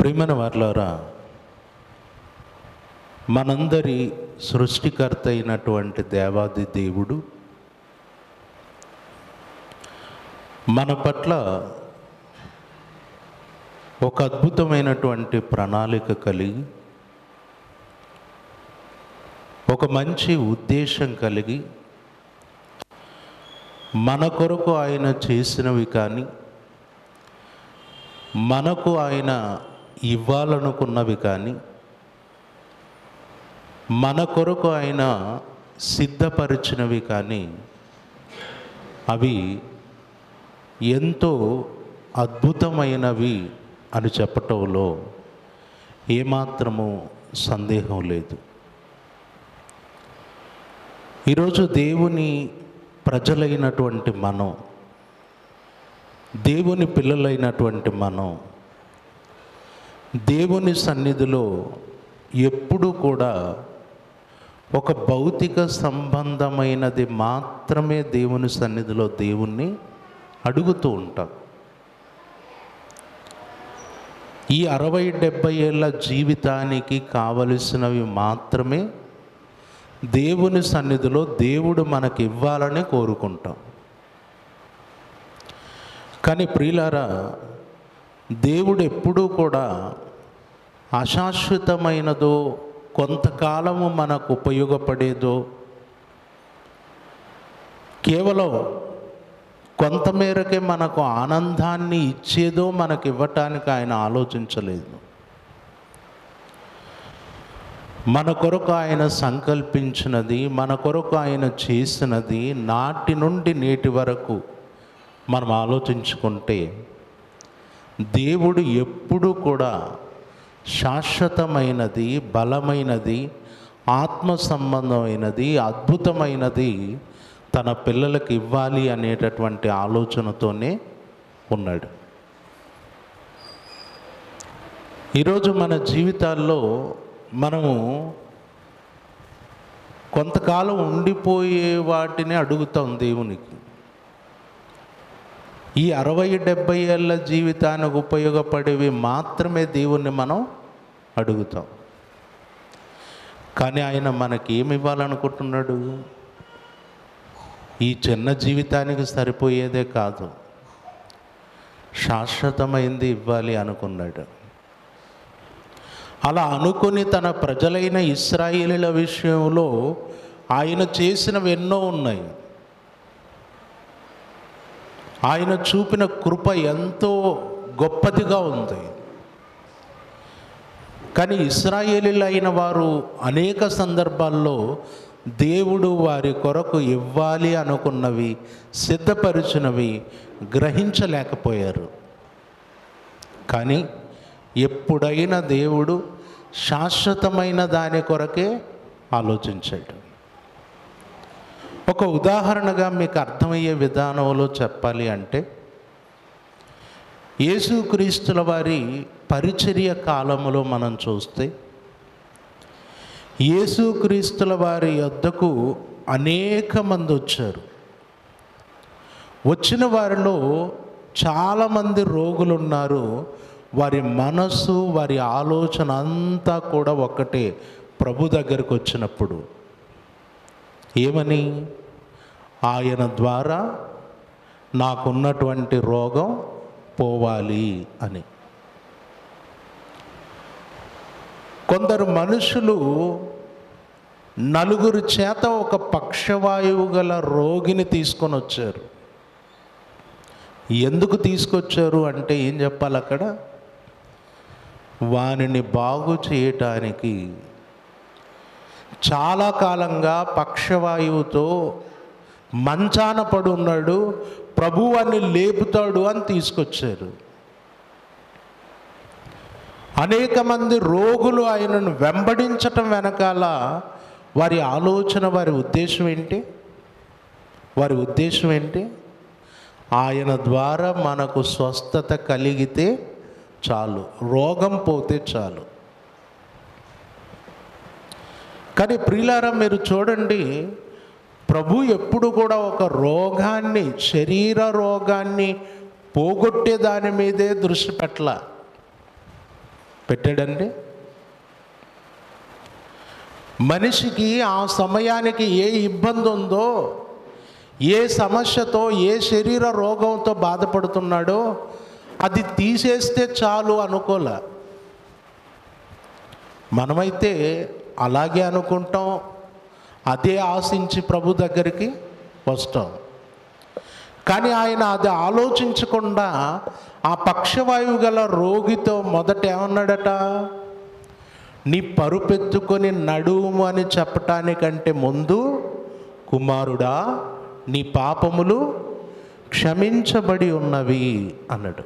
ప్రియమైన వారలారా, మనందరి సృష్టికర్త అయినటువంటి దేవాది దేవుడు మన పట్ల ఒక అద్భుతమైనటువంటి ప్రణాళిక కలిగి, ఒక మంచి ఉద్దేశం కలిగి, మన కొరకు ఆయన చేసినవి కానీ, మనకు ఆయన ఇవ్వాలనుకున్నవి కానీ, మన కొరకు ఆయన సిద్ధపరిచినవి కానీ అవి ఎంతో అద్భుతమైనవి అని చెప్పటంలో ఏమాత్రము సందేహం లేదు. ఈరోజు దేవుని ప్రజలైనటువంటి మనం, దేవుని పిల్లలైనటువంటి మనం దేవుని సన్నిధిలో ఎప్పుడు కూడా ఒక భౌతిక సంబంధమైనది మాత్రమే దేవుని సన్నిధిలో దేవుణ్ణి అడుగుతూ ఉంటాం. ఈ 60-70 ఏళ్ళ జీవితానికి కావలసినవి మాత్రమే దేవుని సన్నిధిలో దేవుడు మనకి ఇవ్వాలని కోరుకుంటాం. కానీ ప్రియులారా, దేవుడు ఎప్పుడూ కూడా అశాశ్వతమైనదో, కొంతకాలము మనకు ఉపయోగపడేదో, కేవలం కొంతమేరకే మనకు ఆనందాన్ని ఇచ్చేదో మనకు ఇవ్వటానికి ఆయన ఆలోచించలేదు. మన కొరకు ఆయన సంకల్పించినది, మన కొరకు ఆయన చేసినది నాటి నుండి నేటి వరకు మనం ఆలోచించుకుంటే దేవుడు ఎప్పుడు కూడా శాశ్వతమైనది, బలమైనది, ఆత్మ సంబంధమైనది, అద్భుతమైనది తన పిల్లలకు ఇవ్వాలి అనేటటువంటి ఆలోచనతోనే ఉన్నాడు. ఈరోజు మన జీవితాల్లో మనము కొంతకాలం ఉండిపోయే వాటిని అడుగుతాం దేవునికి. ఈ 60-70 ఏళ్ళ జీవితానికి ఉపయోగపడేవి మాత్రమే దేవుణ్ణి మనం అడుగుతాం. కానీ ఆయన మనకి ఏమి ఇవ్వాలనుకుంటున్నాడు? ఈ చిన్న జీవితానికి సరిపోయేదే కాదు, శాశ్వతమైంది ఇవ్వాలి అనుకున్నాడు. అలా అనుకుని తన ప్రజలైన ఇశ్రాయేలీల విషయంలో ఆయన చేసినవి ఎన్నో ఉన్నాయి. ఆయన చూపిన కృప ఎంతో గొప్పదిగా ఉంది. కానీ ఇశ్రాయేలీలు అయిన వారు అనేక సందర్భాల్లో దేవుడు వారి కొరకు ఇవ్వాలి అనుకున్నవి, సిద్ధపరిచినవి గ్రహించలేకపోయారు. కానీ ఎప్పుడైనా దేవుడు శాశ్వతమైన దాని కొరకే ఆలోచించాడు. ఒక ఉదాహరణగా మీకు అర్థమయ్యే విధానంలో చెప్పాలి అంటే, యేసుక్రీస్తుల వారి పరిచర్య కాలములో మనం చూస్తే, యేసుక్రీస్తుల వారి యొద్దకు అనేక మంది వచ్చారు. వచ్చిన వారిలో చాలామంది రోగులు ఉన్నారు. వారి మనసు, వారి ఆలోచన అంతా కూడా ఒక్కటే. ప్రభు దగ్గరకు వచ్చినప్పుడు ఏమని? ఆయన ద్వారా నాకున్నటువంటి రోగం పోవాలి అని. కొందరు మనుషులు నలుగురు చేత ఒక పక్షవాయువు గల రోగిని తీసుకొని వచ్చారు. ఎందుకు తీసుకొచ్చారు అంటే ఏం చెప్పాలి అక్కడ? వానిని బాగు చేయటానికి చాలా కాలంగా పక్షవాయువుతో మంచాన పడి ఉన్నాడు, ప్రభువాన్ని లేపుతాడు అని తీసుకొచ్చారు. అనేక మంది రోగులు ఆయనను వెంబడించటం వెనకాల వారి ఆలోచన, వారి ఉద్దేశం ఏంటి? వారి ఉద్దేశం ఏంటి? ఆయన ద్వారా మనకు స్వస్థత కలిగితే చాలు, రోగం పోతే చాలు. కానీ ప్రియులారా, మీరు చూడండి, ప్రభు ఎప్పుడు కూడా ఒక రోగాన్ని, శరీర రోగాన్ని పోగొట్టే దాని మీదే దృష్టి పెట్టాల. పెట్టాడండి. మనిషికి ఆ సమయానికి ఏ ఇబ్బంది ఉందో, ఏ సమస్యతో, ఏ శరీర రోగంతో బాధపడుతున్నాడో అది తీసేస్తే చాలు అనుకోలే. మనమైతే అలాగే అనుకుంటాం, అదే ఆశించి ప్రభు దగ్గరికి వస్తాం. కానీ ఆయన అది ఆలోచించకుండా ఆ పక్షవాయువు గల రోగితో మొదట ఏమన్నాడట? నీ పరుపెత్తుకొని నడుము అని చెప్పటానికంటే ముందు, కుమారుడా నీ పాపములు క్షమించబడి ఉన్నవి అన్నాడు.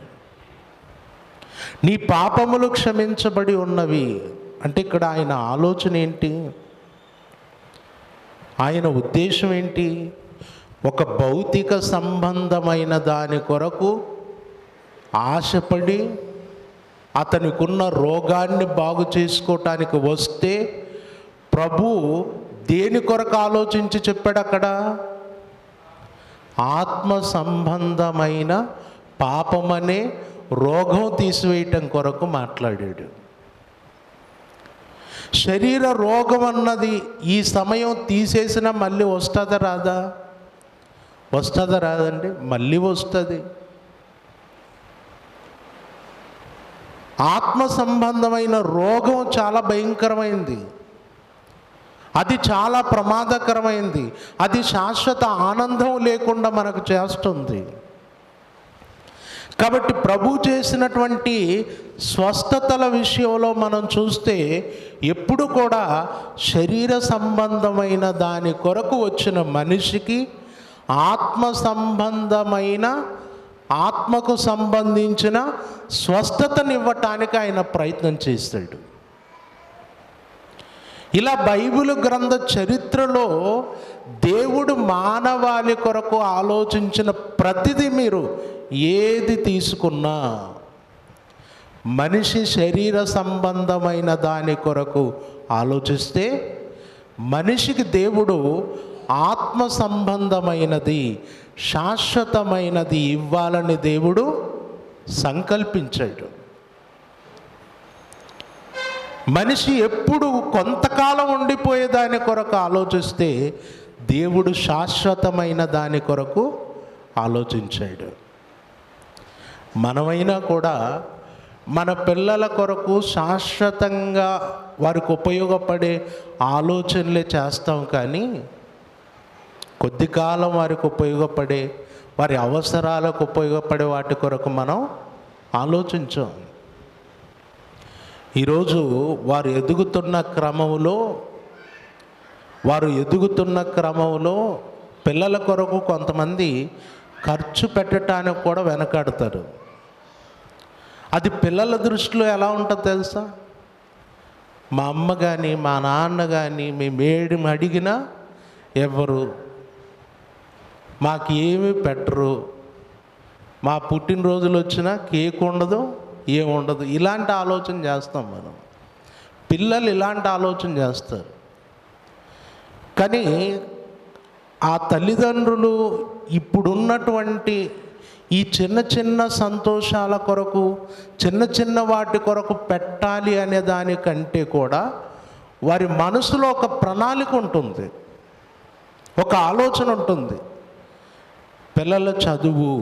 నీ పాపములు క్షమించబడి ఉన్నవి అంటే ఇక్కడ ఆయన ఆలోచన ఏంటి? ఆయన ఉద్దేశం ఏంటి? ఒక భౌతిక సంబంధమైన దాని కొరకు ఆశపడి అతనికున్న రోగాన్ని బాగు చేసుకోవటానికి వస్తే ప్రభు దేని కొరకు ఆలోచించి చెప్పాడు అక్కడ? ఆత్మ సంబంధమైన పాపమనే రోగం తీసివేయటం కొరకు మాట్లాడాడు. శరీర రోగం అన్నది ఈ సమయం తీసేసినా మళ్ళీ వస్తుందా రాదా? వస్తుందా రాదండి? మళ్ళీ వస్తుంది. ఆత్మ సంబంధమైన రోగం చాలా భయంకరమైంది, అది చాలా ప్రమాదకరమైంది, అది శాశ్వత ఆనందం లేకుండా మనకు చేస్తుంది. కాబట్టి ప్రభు చేసినటువంటి స్వస్థతల విషయంలో మనం చూస్తే ఎప్పుడు కూడా శరీర సంబంధమైన దాని కొరకు వచ్చిన మనిషికి ఆత్మ సంబంధమైన, ఆత్మకు సంబంధించిన స్వస్థతనివ్వటానికి ఆయన ప్రయత్నం చేస్తాడు. ఇలా బైబిల్ గ్రంథ చరిత్రలో దేవుడు మానవాళి కొరకు ఆలోచించిన ప్రతిదీ మీరు ఏది తీసుకున్నా మనిషి శరీర సంబంధమైన దాని కొరకు ఆలోచిస్తే మనిషికి దేవుడు ఆత్మ సంబంధమైనది, శాశ్వతమైనది ఇవ్వాలని దేవుడు సంకల్పించాడు. మనిషి ఎప్పుడు కొంతకాలం ఉండిపోయే దాని కొరకు ఆలోచిస్తే దేవుడు శాశ్వతమైన దాని కొరకు ఆలోచించాడు. మనమైనా కూడా మన పిల్లల కొరకు శాశ్వతంగా వారికి ఉపయోగపడే ఆలోచనలే చేస్తాం, కానీ కొద్ది కాలం వారికి ఉపయోగపడే, వారి అవసరాలకు ఉపయోగపడే వాటి కొరకు మనం ఆలోచించాం. ఈరోజు వారు ఎదుగుతున్న క్రమంలో పిల్లల కొరకు కొంతమంది ఖర్చు పెట్టడానికి కూడా వెనకాడతారు. అది పిల్లల దృష్టిలో ఎలా ఉంటుందో తెలుసా? మా అమ్మ కానీ మా నాన్న కానీ మేము అడిగినా ఎవరు మాకు ఏమీ పెట్టరు, మా పుట్టినరోజులు వచ్చినా కేక్ ఉండదు, ఏముండదు, ఇలాంటి ఆలోచన చేస్తాం మనం. పిల్లలు ఇలాంటి ఆలోచన చేస్తారు. కానీ ఆ తల్లిదండ్రులు ఇప్పుడున్నటువంటి ఈ చిన్న చిన్న సంతోషాల కొరకు, చిన్న చిన్న వాటి కొరకు పెట్టాలి అనే దానికంటే కూడా వారి మనసులో ఒక ప్రణాళిక ఉంటుంది, ఒక ఆలోచన ఉంటుంది. పిల్లల చదువు,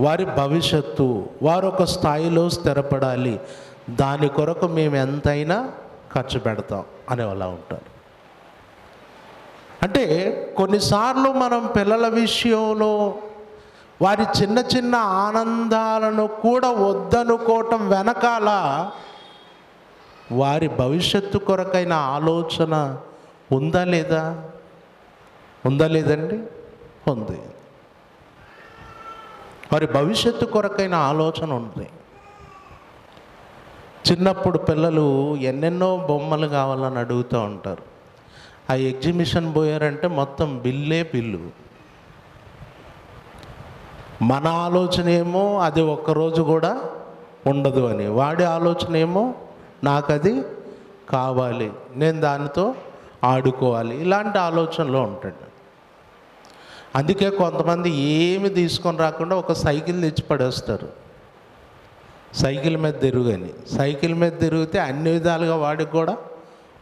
వారి భవిష్యత్తు, వారు ఒక స్థాయిలో స్థిరపడాలి, దాని కొరకు మేము ఎంతైనా ఖర్చు పెడతాం అనే అలా ఉంటారు. అంటే కొన్నిసార్లు మనం పిల్లల విషయంలో వారి చిన్న చిన్న ఆనందాలను కూడా వద్దనుకోవటం వెనకాల వారి భవిష్యత్తు కొరకైన ఆలోచన ఉందా లేదా? ఉందా లేదండి? ఉంది. వారి భవిష్యత్తు కొరకైన ఆలోచన ఉంది. చిన్నప్పుడు పిల్లలు ఎన్నెన్నో బొమ్మలు కావాలని అడుగుతూ ఉంటారు. ఆ ఎగ్జిబిషన్ పోయారంటే మొత్తం బిల్లు. మన ఆలోచన ఏమో అది ఒక్కరోజు కూడా ఉండదు అని, వాడి ఆలోచన ఏమో నాకు అది కావాలి, నేను దానితో ఆడుకోవాలి, ఇలాంటి ఆలోచనలో ఉంటాడు. అందుకే కొంతమంది ఏమి తీసుకొని రాకుండా ఒక సైకిల్ తెచ్చి పడేస్తారు. సైకిల్ మీద తిరుగని. సైకిల్ మీద తిరిగితే అన్ని విధాలుగా వాడికి కూడా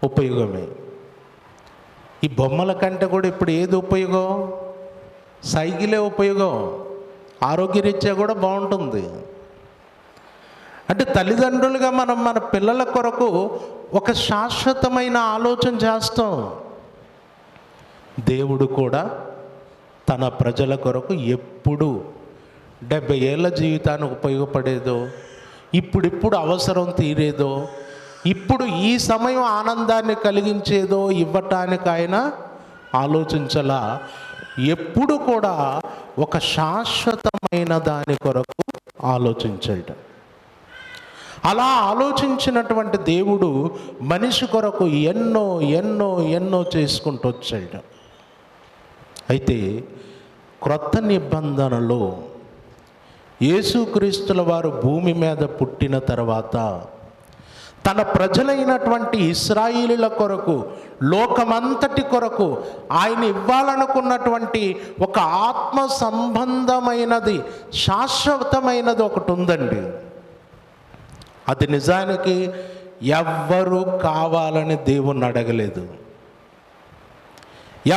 ఉపయోగమే. ఈ బొమ్మల కంటే కూడా ఇప్పుడు ఏది ఉపయోగం? సైకిలే ఉపయోగం. ఆరోగ్యరీత్యా కూడా బాగుంటుంది. అంటే తల్లిదండ్రులుగా మనం మన పిల్లల కొరకు ఒక శాశ్వతమైన ఆలోచన చేస్తాం. దేవుడు కూడా తన ప్రజల కొరకు ఎప్పుడు 70 ఏళ్ళ జీవితానికి ఉపయోగపడేదో, ఇప్పుడిప్పుడు అవసరం తీరేదో, ఇప్పుడు ఈ సమయం ఆనందాన్ని కలిగించేదో ఇవ్వటానికి ఆయన ఆలోచించలా. ఎప్పుడు కూడా ఒక శాశ్వతమైన దాని కొరకు ఆలోచించాడు. అలా ఆలోచించినటువంటి దేవుడు మనిషి కొరకు ఎన్నో ఎన్నో ఎన్నో చేసుకుంటూ వచ్చాడు. అయితే క్రొత్త నిబంధనలో యేసుక్రీస్తుల వారు భూమి మీద పుట్టిన తర్వాత తన ప్రజలైనటువంటి ఇశ్రాయేలుల కొరకు, లోకమంతటి కొరకు ఆయన ఇవ్వాలనుకున్నటువంటి ఒక ఆత్మ సంబంధమైనది, శాశ్వతమైనది ఒకటి ఉందండి. అది నిజానికి ఎవ్వరూ కావాలని దేవుణ్ణి అడగలేదు.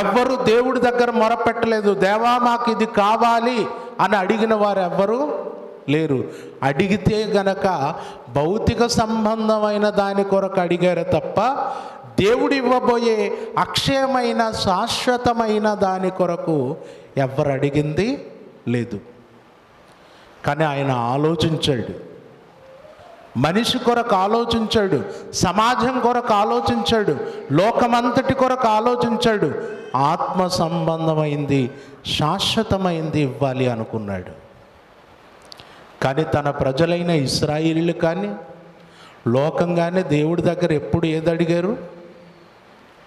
ఎవ్వరూ దేవుడి దగ్గర మొరపెట్టలేదు, దేవా మాకు ఇది కావాలి అని అడిగిన వారు ఎవ్వరూ లేరు. అడిగితే గనక భౌతిక సంబంధమైన దాని కొరకు అడిగారు తప్ప దేవుడు ఇవ్వబోయే అక్షయమైన శాశ్వతమైన దాని కొరకు ఎవ్వరు అడిగింది లేదు. కానీ ఆయన ఆలోచించాడు, మనిషి కొరకు ఆలోచించాడు, సమాజం కొరకు ఆలోచించాడు, లోకమంతటి కొరకు ఆలోచించాడు. ఆత్మ సంబంధమైంది, శాశ్వతమైంది ఇవ్వాలి అనుకున్నాడు. కానీ తన ప్రజలైన ఇశ్రాయేలీలు కానీ, లోకం కానీ దేవుడి దగ్గర ఎప్పుడు ఏది అడిగారు?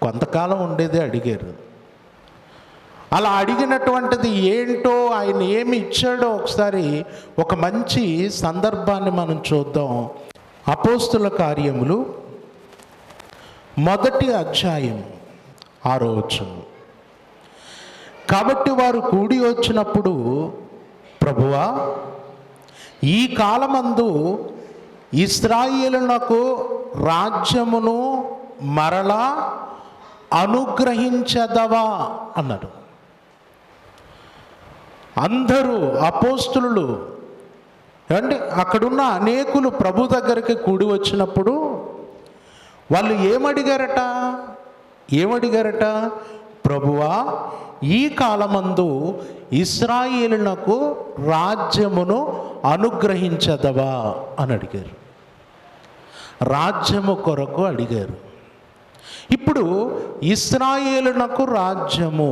కొంతకాలం ఉండేదే అడిగారు. అలా అడిగినటువంటిది ఏంటో, ఆయన ఏమి ఇచ్చాడో ఒకసారి ఒక మంచి సందర్భాన్ని మనం చూద్దాం. అపోస్తుల కార్యములు 1వ అధ్యాయం 6వ వచనం. కాబట్టి వారు కూడి వచ్చినప్పుడు, ప్రభువా, ఈ కాలమందు ఇశ్రాయేలునకు రాజ్యమును మరలా అనుగ్రహించదవా అన్నాడు. అందరూ అపోస్తులు అంటే అక్కడున్న అనేకులు ప్రభు దగ్గరికి కూడి వచ్చినప్పుడు వాళ్ళు ఏమడిగారట? ప్రభువా, ఈ కాలమందు ఇశ్రాయేలునకు రాజ్యమును అనుగ్రహించదవా అని అడిగారు. రాజ్యము కొరకు అడిగారు. ఇప్పుడు ఇశ్రాయేలునకు రాజ్యము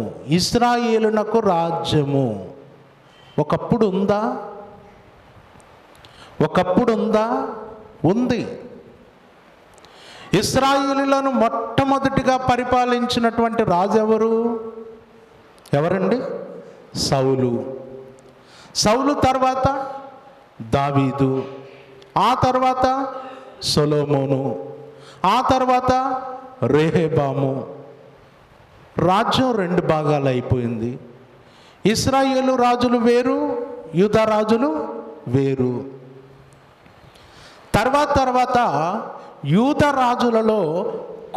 ఒకప్పుడు ఉందా? ఉంది. ఇశ్రాయేలులను మొట్టమొదటిగా పరిపాలించినటువంటి రాజు ఎవరండి? సౌలు తర్వాత దావీదు, ఆ తర్వాత సొలొమోను, ఆ తర్వాత రెహబాము. రాజ్యం 2 భాగాలు అయిపోయింది. ఇశ్రాయేలు రాజులు వేరు, యూదా రాజులు వేరు. తర్వాత యూదా రాజులలో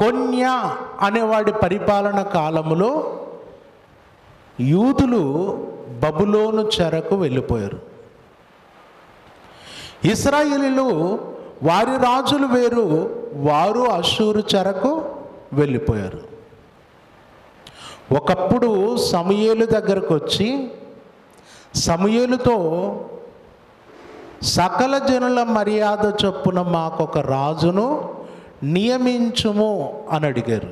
కొన్యా అనేవాడి పరిపాలన కాలములో యూదులు బబులోను చెరకు వెళ్ళిపోయారు. ఇశ్రాయేలీలు వారి రాజులు వేరు, వారు అష్షూరు చెరకు వెళ్ళిపోయారు. ఒకప్పుడు సమూయేలు దగ్గరకు వచ్చి సమూయేలుతో సకల జనుల మర్యాద చొప్పున మాకొక రాజును నియమించుము అని అడిగారు.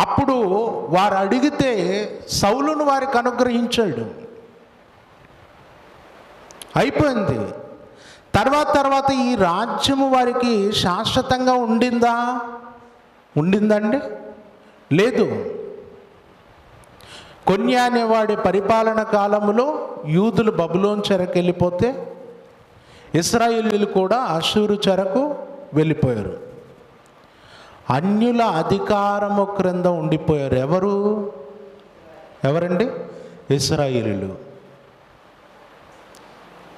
అప్పుడు వారు అడిగితే సౌలును వారికి అనుగ్రహించాడు. అయిపోయింది. తర్వాత ఈ రాజ్యము వారికి శాశ్వతంగా ఉండిందండి? లేదు. కొన్యా అనేవాడి పరిపాలన కాలంలో యూదులు బబులోను చెరకు వెళ్ళిపోతే ఇశ్రాయేలీలు కూడా అష్షూరు చెరకు వెళ్ళిపోయారు. అన్యుల అధికారము క్రింద ఉండిపోయారు. ఎవరండి? ఇశ్రాయేలీలు.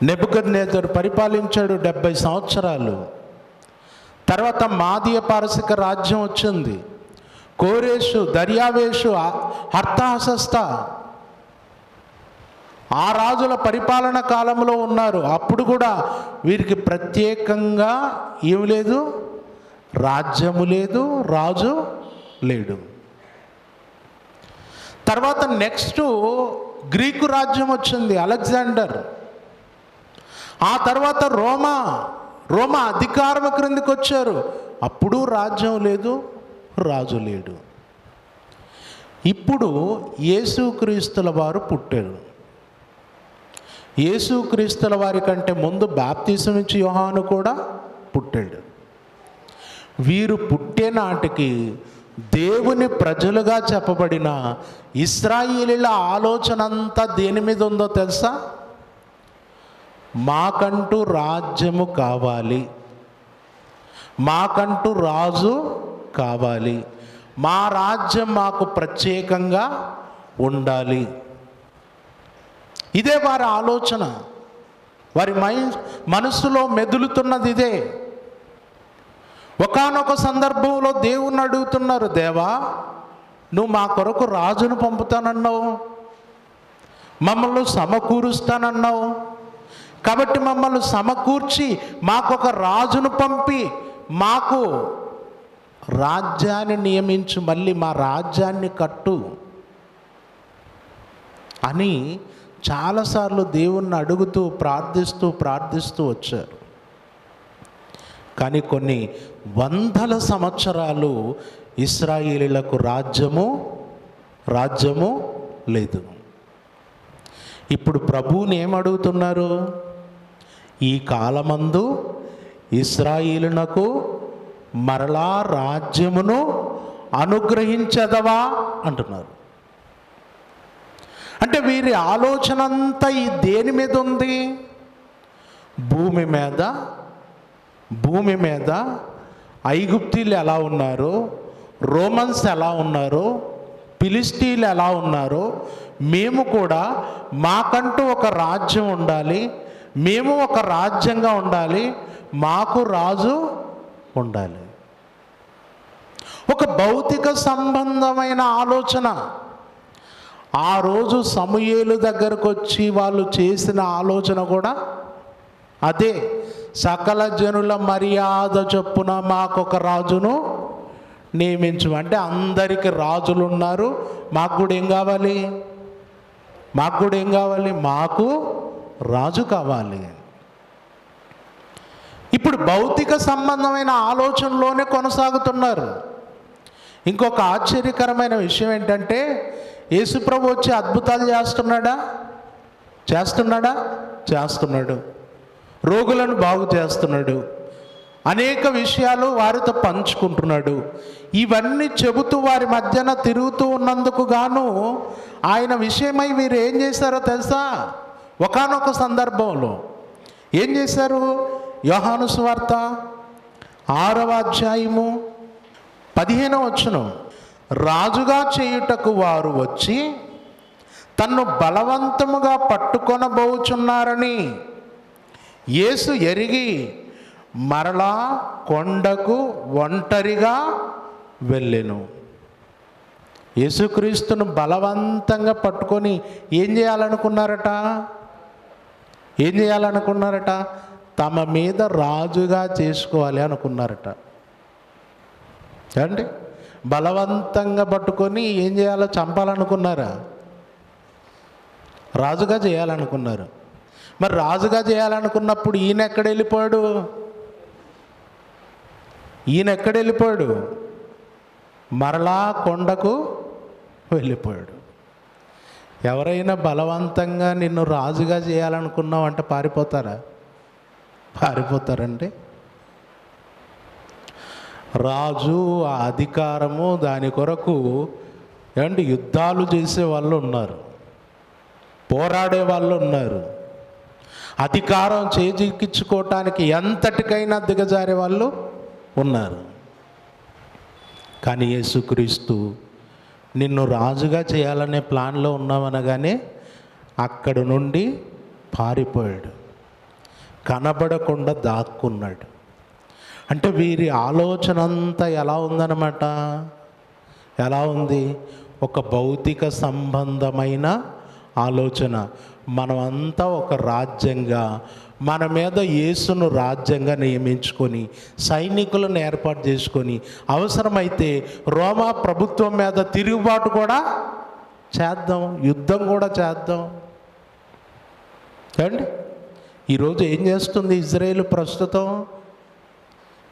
నెబుకద్నెజరు పరిపాలించాడు 70 సంవత్సరాలు. తర్వాత మాదీయ పారసిక రాజ్యం వచ్చింది. కోరేషు, దర్యావేషు, అర్తహషస్త ఆ రాజుల పరిపాలన కాలంలో ఉన్నారు. అప్పుడు కూడా వీరికి ప్రత్యేకంగా ఏమి లేదు, రాజ్యము లేదు, రాజు లేడు. తర్వాత నెక్స్ట్ గ్రీకు రాజ్యం వచ్చింది, అలెగ్జాండర్. ఆ తర్వాత రోమా అధికారం క్రిందికి వచ్చారు. అప్పుడు రాజ్యం లేదు, రాజు లేడు. ఇప్పుడు యేసుక్రీస్తుల వారు పుట్టారు. యేసుక్రీస్తుల వారి కంటే ముందు బాప్తిసం ఇచ్చి యోహాను కూడా పుట్టాడు. వీరు పుట్టే నాటికి దేవుని ప్రజలుగా చెప్పబడిన ఇశ్రాయేలీల ఆలోచన అంతా దేని మీద ఉందో తెలుసా? మాకంటూ రాజ్యము కావాలి, మాకంటూ రాజు కావాలి, మా రాజ్యం మాకు ప్రత్యేకంగా ఉండాలి. ఇదే వారి ఆలోచన, వారి మనసులో మెదులుతున్నది ఇదే. ఒకానొక సందర్భంలో దేవుణ్ణి అడుగుతున్నారు, దేవా నువ్వు మా కొరకు రాజును పంపుతానన్నావు, మమ్మల్ని సమకూరుస్తానన్నావు, కాబట్టి మమ్మల్ని సమకూర్చి మాకొక రాజును పంపి మాకు రాజ్యాన్ని నియమించు, మళ్ళీ మా రాజ్యాన్ని కట్టు అని చాలాసార్లు దేవుణ్ణి అడుగుతూ ప్రార్థిస్తూ వచ్చారు. కానీ కొన్ని వందల సంవత్సరాలు ఇశ్రాయేలీలకు రాజ్యము లేదు. ఇప్పుడు ప్రభువుని ఏమడుగుతున్నారు? ఈ కాలమందు ఇశ్రాయేలునకు మరలా రాజ్యమును అనుగ్రహించదవా అంటున్నారు. అంటే వీరి ఆలోచన అంతా ఈ దేని మీద ఉంది? భూమి మీద ఐగుప్తీలు ఎలా ఉన్నారో, రోమన్స్ ఎలా ఉన్నారో, ఫిలిస్తీన్లు ఎలా ఉన్నారో, మేము కూడా మాకంటూ ఒక రాజ్యం ఉండాలి, మేము ఒక రాజ్యంగా ఉండాలి, మాకు రాజు ఉండాలి. ఒక భౌతిక సంబంధమైన ఆలోచన. ఆ రోజు సమూయేలు దగ్గరకు వచ్చి వాళ్ళు చేసిన ఆలోచన కూడా అదే. సకల జనుల మర్యాద చొప్పున మాకొక రాజును నియమించు. అంటే అందరికీ రాజులు ఉన్నారు, మాకు కూడా ఏం కావాలి? మాకు రాజు కావాలి. ఇప్పుడు భౌతిక సంబంధమైన ఆలోచనలోనే కొనసాగుతున్నారు. ఇంకొక ఆశ్చర్యకరమైన విషయం ఏంటంటే, యేసుప్రభు వచ్చి అద్భుతాలు చేస్తున్నాడు, రోగులను బాగు చేస్తున్నాడు, అనేక విషయాలు వారితో పంచుకుంటున్నాడు. ఇవన్నీ చెబుతూ వారి మధ్యన తిరుగుతూ ఉన్నందుకు గాను ఆయన విషయమై వీరు ఏం చేశారో తెలుసా? ఒకానొక సందర్భంలో ఏం చేశారు? యోహాను సువార్త 6వ అధ్యాయము 15వ వచనం, రాజుగా చేయుటకు వారు వచ్చి తన్ను బలవంతముగా పట్టుకొనబోచున్నారని యేసు ఎరిగి మరలా కొండకు ఒంటరిగా వెళ్ళెను. యేసుక్రీస్తును బలవంతంగా పట్టుకొని ఏం చేయాలనుకున్నారట? తమ మీద రాజుగా చేసుకోవాలి అనుకున్నారట. ఏమండి? బలవంతంగా పట్టుకొని ఏం చేయాలో చంపాలనుకున్నారా? రాజుగా చేయాలనుకున్నారు. మరి రాజుగా చేయాలనుకున్నప్పుడు ఈయన ఎక్కడ వెళ్ళిపోయాడు? మరలా కొండకు వెళ్ళిపోయాడు. ఎవరైనా బలవంతంగా నిన్ను రాజుగా చేయాలనుకున్నావు అంటే పారిపోతారండి. రాజు ఆ అధికారము దాని కొరకు ఏమంటే యుద్ధాలు చేసే వాళ్ళు ఉన్నారు, పోరాడే వాళ్ళు ఉన్నారు, అధికారం చేజిక్కించుకోవటానికి ఎంతటికైనా దిగజారే వాళ్ళు ఉన్నారు. కానీ యేసుక్రీస్తు నిన్ను రాజుగా చేయాలనే ప్లాన్లో ఉన్నామనగానే అక్కడి నుండి పారిపోయాడు. కనబడకుండా దాక్కున్నాడు. అంటే వీరి ఆలోచన అంతా ఎలా ఉందన్నమాట? ఎలా ఉంది? ఒక భౌతిక సంబంధమైన ఆలోచన. మనమంతా ఒక రాజ్యంగా, మన మీద యేసును రాజ్యంగా నియమించుకొని, సైనికులను ఏర్పాటు చేసుకొని, అవసరమైతే రోమా ప్రభుత్వం మీద తిరుగుబాటు కూడా చేద్దాం, యుద్ధం కూడా చేద్దాం. ఏమండి, ఈరోజు ఏం చేస్తుంది ఇజ్రాయేల్?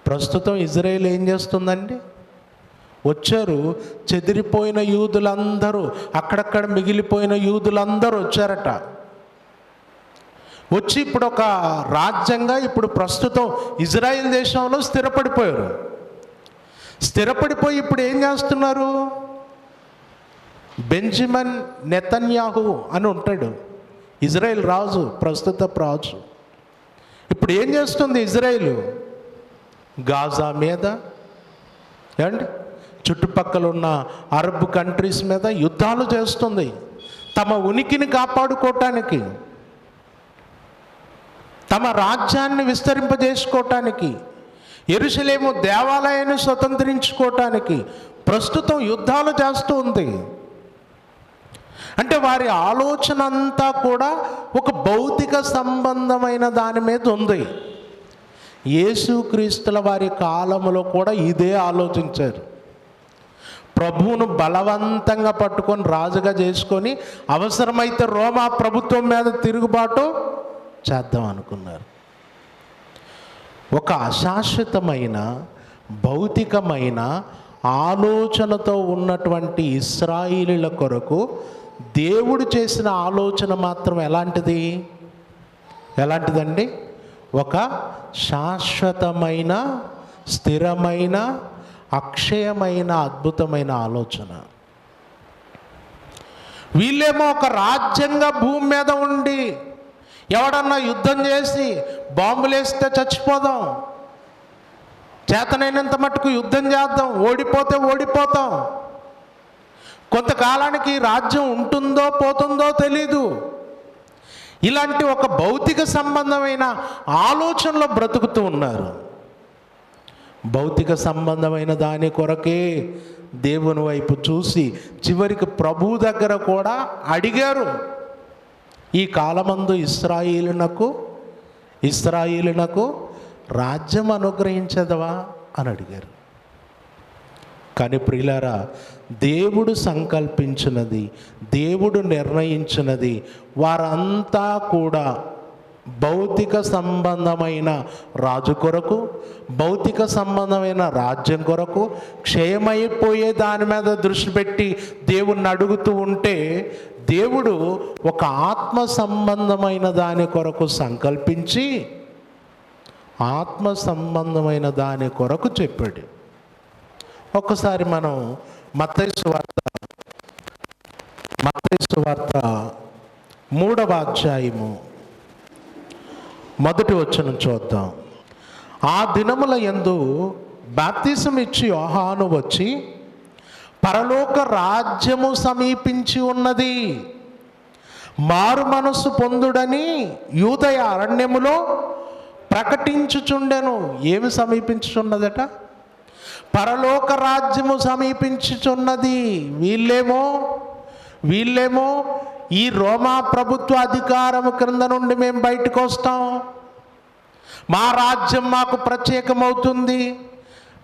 ప్రస్తుతం ఇజ్రాయేల్ ఏం చేస్తుందండి? వచ్చారు, చెదిరిపోయిన యూదులందరూ, అక్కడక్కడ మిగిలిపోయిన యూదులందరూ వచ్చారట. వచ్చి ఇప్పుడు ఒక రాజ్యంగా ఇప్పుడు ప్రస్తుతం ఇజ్రాయిల్ దేశంలో స్థిరపడిపోయారు. స్థిరపడిపోయి ఇప్పుడు ఏం చేస్తున్నారు? బెంజమిన్ నెతన్యాహు అని ఉంటాడు, ఇజ్రాయిల్ రాజు, ప్రస్తుత రాజు. ఇప్పుడు ఏం చేస్తుంది ఇజ్రాయిల్? గాజా మీద, ఏమండి, చుట్టుపక్కల ఉన్న అరబ్ కంట్రీస్ మీద యుద్ధాలు చేస్తుంది తమ ఉనికిని కాపాడుకోవటానికి, తమ రాజ్యాన్ని విస్తరింపజేసుకోవటానికి, యెరూషలేము దేవాలయాన్ని స్వతంత్రించుకోవటానికి ప్రస్తుతం యుద్ధాలు చేస్తూ ఉంది. అంటే వారి ఆలోచన అంతా కూడా ఒక భౌతిక సంబంధమైన దాని మీద ఉంది. యేసుక్రీస్తుల వారి కాలంలో కూడా ఇదే ఆలోచించారు. ప్రభువును బలవంతంగా పట్టుకొని రాజుగా చేసుకొని అవసరమైతే రోమా ప్రభుత్వం మీద తిరుగుబాటు చేద్దాం అనుకున్నారు. ఒక అశాశ్వతమైన భౌతికమైన ఆలోచనతో ఉన్నటువంటి ఇశ్రాయేలీయుల కొరకు దేవుడు చేసిన ఆలోచన మాత్రం ఎలాంటిదండి? ఒక శాశ్వతమైన, స్థిరమైన, అక్షయమైన, అద్భుతమైన ఆలోచన. వీళ్ళేమో ఒక రాజ్యంగా భూమి మీద ఉండి, ఎవడన్నా యుద్ధం చేసి బాంబులేస్తే చచ్చిపోదాం, చేతనైనంత మట్టుకు యుద్ధం చేద్దాం, ఓడిపోతే ఓడిపోతాం, కొంతకాలానికి రాజ్యం ఉంటుందో పోతుందో తెలీదు, ఇలాంటి ఒక భౌతిక సంబంధమైన ఆలోచనలో బ్రతుకుతూ ఉన్నారు. భౌతిక సంబంధమైన దాని కొరకే దేవుని వైపు చూసి చివరికి ప్రభువు దగ్గర కూడా అడిగారు, ఈ కాలమందు ఇశ్రాయేలునకు రాజ్యం అనుగ్రహించదవా అని అడిగారు. కానీ ప్రియులారా, దేవుడు సంకల్పించినది, దేవుడు నిర్ణయించినది వారంతా కూడా భౌతిక సంబంధమైన రాజు కొరకు, భౌతిక సంబంధమైన రాజ్యం కొరకు, క్షయమైపోయే దాని మీద దృష్టి పెట్టి దేవుణ్ణి అడుగుతూ ఉంటే, దేవుడు ఒక ఆత్మ సంబంధమైన దాని కొరకు సంకల్పించి ఆత్మ సంబంధమైన దాని కొరకు చెప్పాడు. ఒక్కసారి మనం మత్తయి సువార్త 3వ అధ్యాయము 1వ వచనం చూద్దాం. ఆ దినముల యందు బాప్తిసం ఇచ్చి యోహాను వచ్చి, పరలోక రాజ్యము సమీపించి ఉన్నది, మారు మనస్సు పొందుడని యూదయ అరణ్యములో ప్రకటించుచుండెను. ఏమి సమీపించుచున్నదట? పరలోక రాజ్యము సమీపించుచున్నది. వీళ్ళేమో ఈ రోమా ప్రభుత్వ అధికారము క్రింద నుండి మేము బయటకు వస్తాం, మా రాజ్యం మాకు ప్రత్యేకమవుతుంది,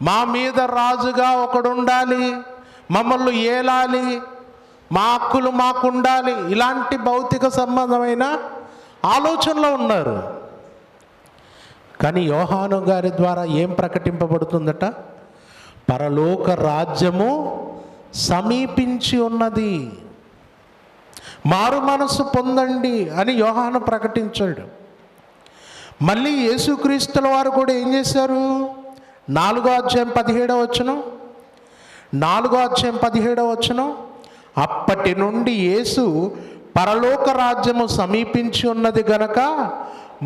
మా మీద రాజుగా ఒకడు ఉండాలి, మమ్మల్ని ఏలాలి, మా హక్కులు మాకు ఉండాలి, ఇలాంటి భౌతిక సంబంధమైన ఆలోచనలో ఉన్నారు. కానీ యోహాను గారి ద్వారా ఏం ప్రకటింపబడుతుందట? పరలోక రాజ్యము సమీపించి ఉన్నది, మారు మనస్సు పొందండి అని యోహాను ప్రకటించాడు. మళ్ళీ యేసుక్రీస్తుల వారు కూడా ఏం చేశారు? 4వ అధ్యాయం 17వ వచనం, అప్పటి నుండి యేసు పరలోక రాజ్యము సమీపించి ఉన్నది గనక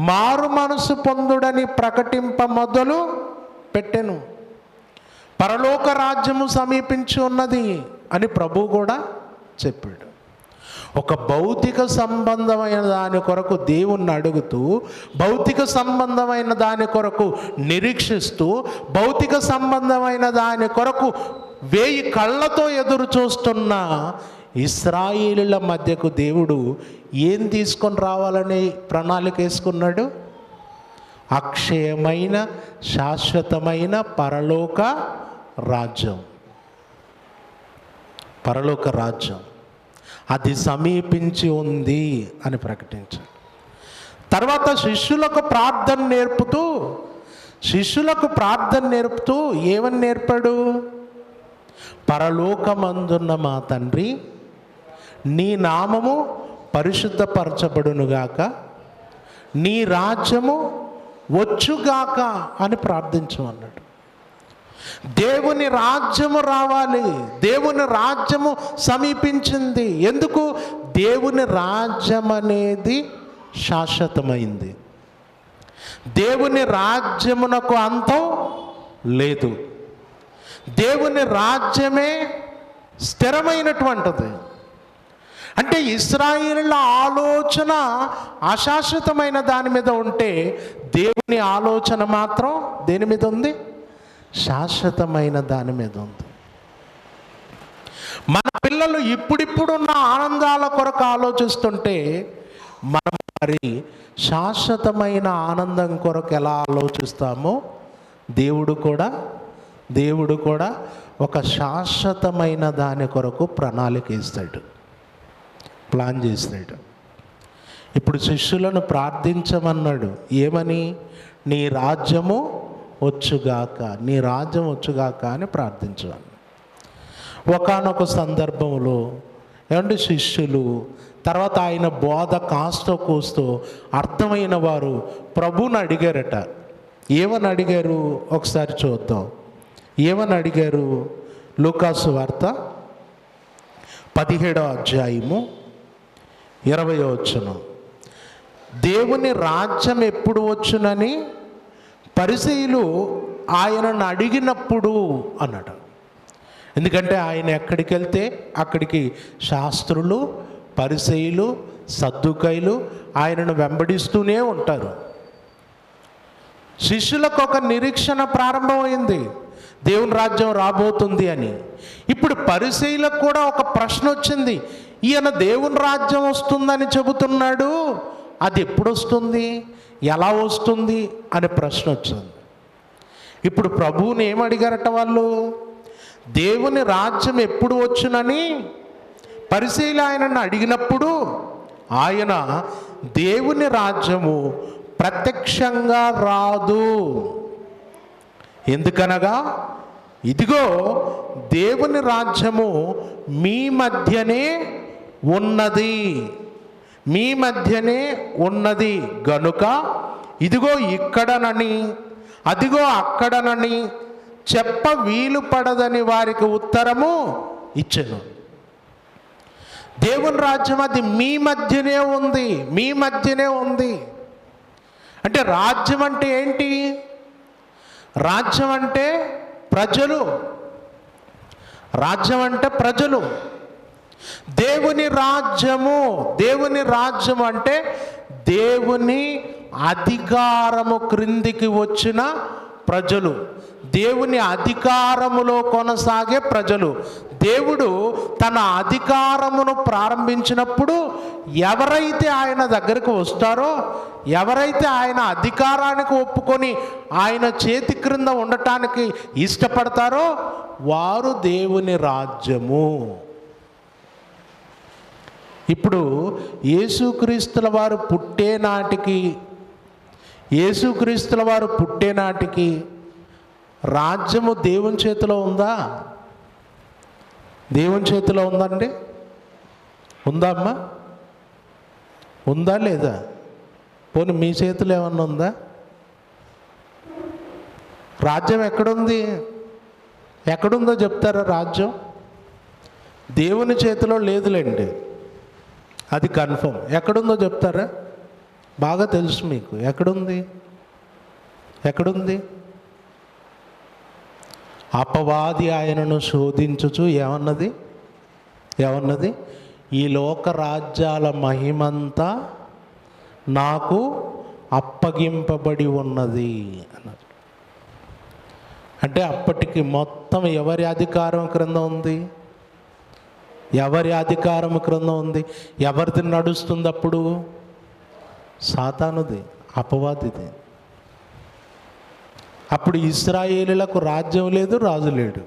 మారు మనసు పొందుడని ప్రకటింప మొదలు పెట్టెను. పరలోక రాజ్యము సమీపించి ఉన్నది అని ప్రభువు కూడా చెప్పాడు. ఒక భౌతిక సంబంధమైన దాని కొరకు దేవుణ్ణి అడుగుతూ, భౌతిక సంబంధమైన దాని కొరకు నిరీక్షిస్తూ, భౌతిక సంబంధమైన దాని కొరకు 1000 కళ్ళతో ఎదురు చూస్తున్న ఇశ్రాయేలీయుల మధ్యకు దేవుడు ఏం తీసుకొని రావాలని ప్రణాళిక వేసుకున్నాడు? అక్షయమైన శాశ్వతమైన పరలోక రాజ్యం. పరలోక రాజ్యం అది సమీపించి ఉంది అని ప్రకటించాడు. తర్వాత శిష్యులకు ప్రార్థన నేర్పుతూ ఏమని నేర్పాడు? పరలోకమందున్న మా తండ్రి, నీ నామము పరిశుద్ధపరచబడునుగాక, నీ రాజ్యము వచ్చుగాక అని ప్రార్థించమన్నాడు. దేవుని రాజ్యము రావాలి, దేవుని రాజ్యము సమీపించింది. ఎందుకు? దేవుని రాజ్యం అనేది శాశ్వతమైంది. దేవుని రాజ్యమునకు అంతం లేదు. దేవుని రాజ్యమే స్థిరమైనటువంటిది. అంటే ఇశ్రాయేలుల ఆలోచన అశాశ్వతమైన దాని మీద ఉంటే, దేవుని ఆలోచన మాత్రం దేని మీద ఉంది? శాశ్వతమైన దాని మీద ఉంది. మన పిల్లలు ఇప్పుడిప్పుడున్న ఆనందాల కొరకు ఆలోచిస్తుంటే, మనం మరి శాశ్వతమైన ఆనందం కొరకు ఎలా ఆలోచిస్తామో, దేవుడు కూడా ఒక శాశ్వతమైన దాని కొరకు ప్రణాళిక ఇస్తాడు, ప్లాన్ చేస్తాడు. ఇప్పుడు శిష్యులను ప్రార్థించమన్నాడు. ఏమని? నీ రాజ్యము వచ్చుగాక, నీ రాజ్యం వచ్చుగాక అని ప్రార్థించాను. ఒకానొక సందర్భంలో ఏమంటే శిష్యులు, తర్వాత ఆయన బోధ కాస్తో కూస్తో అర్థమైన వారు ప్రభువుని అడిగారట. ఏమని అడిగారు ఒకసారి చూద్దాం. ఏమని అడిగారు? లూకాసు వార్త 17వ అధ్యాయము 20వ వచనం. దేవుని రాజ్యం ఎప్పుడు వచ్చునని పరిసయ్యులు ఆయనను అడిగినప్పుడు అన్నాడు. ఎందుకంటే ఆయన ఎక్కడికి వెళ్తే అక్కడికి శాస్త్రులు, పరిసయ్యులు, సద్దుకైలు ఆయనను వెంబడిస్తూనే ఉంటారు. శిష్యులకు ఒక నిరీక్షణ ప్రారంభమైంది, దేవుని రాజ్యం రాబోతుంది అని. ఇప్పుడు పరిసయ్యులకు కూడా ఒక ప్రశ్న వచ్చింది. ఈయన దేవుని రాజ్యం వస్తుందని చెబుతున్నాడు, అది ఎప్పుడు వస్తుంది, ఎలా వస్తుంది అనే ప్రశ్న వచ్చింది. ఇప్పుడు ప్రభువుని ఏమడిగారట వాళ్ళు? దేవుని రాజ్యం ఎప్పుడు వచ్చునని పరిసయ్యులు ఆయనను అడిగినప్పుడు ఆయన దేవుని రాజ్యము ప్రత్యక్షంగా రాదు. ఎందుకనగా ఇదిగో దేవుని రాజ్యము మీ మధ్యనే ఉన్నది, మీ మధ్యనే ఉన్నది గనుక ఇదిగో ఇక్కడనని అదిగో అక్కడనని చెప్ప వీలు పడదని వారికి ఉత్తరము ఇచ్చెను. దేవుని రాజ్యం అది మీ మధ్యనే ఉంది, మీ మధ్యనే ఉంది. అంటే రాజ్యం అంటే ఏంటి? రాజ్యం అంటే ప్రజలు, రాజ్యం అంటే ప్రజలు. దేవుని రాజ్యము, దేవుని రాజ్యం అంటే దేవుని అధికారము క్రిందికి వచ్చిన ప్రజలు, దేవుని అధికారములో కొనసాగే ప్రజలు. దేవుడు తన అధికారమును ప్రారంభించినప్పుడు ఎవరైతే ఆయన దగ్గరకు వస్తారో, ఎవరైతే ఆయన అధికారానికి ఒప్పుకొని ఆయన చేతి క్రింద ఉండటానికి ఇష్టపడతారో వారు దేవుని రాజ్యము. ఇప్పుడు యేసుక్రీస్తుల వారు పుట్టే నాటికి రాజ్యము దేవుని చేతిలో ఉందా? దేవుని చేతిలో ఉందండి? ఉందా అమ్మా? ఉందా లేదా? పోనీ మీ చేతిలో ఏమన్నా ఉందా? రాజ్యం ఎక్కడుంది? ఎక్కడుందో చెప్తారా? రాజ్యం దేవుని చేతిలో లేదులేండి, అది కన్ఫర్మ్. ఎక్కడుందో చెప్తారా? బాగా తెలుసు మీకు. ఎక్కడుంది? అపవాది ఆయనను శోధించుచు ఏమన్నది? ఈ లోక రాజ్యాల మహిమంతా నాకు అప్పగింపబడి ఉన్నది అన్నారు. అంటే అప్పటికి మొత్తం ఎవరి అధికారం క్రింద ఉంది? ఎవరి అధికారం క్రింద ఉంది? ఎవరిది నడుస్తుంది అప్పుడు? సాతానుది, అపవాదిది. అప్పుడు ఇశ్రాయేలీలకు రాజ్యం లేదు, రాజు లేడు.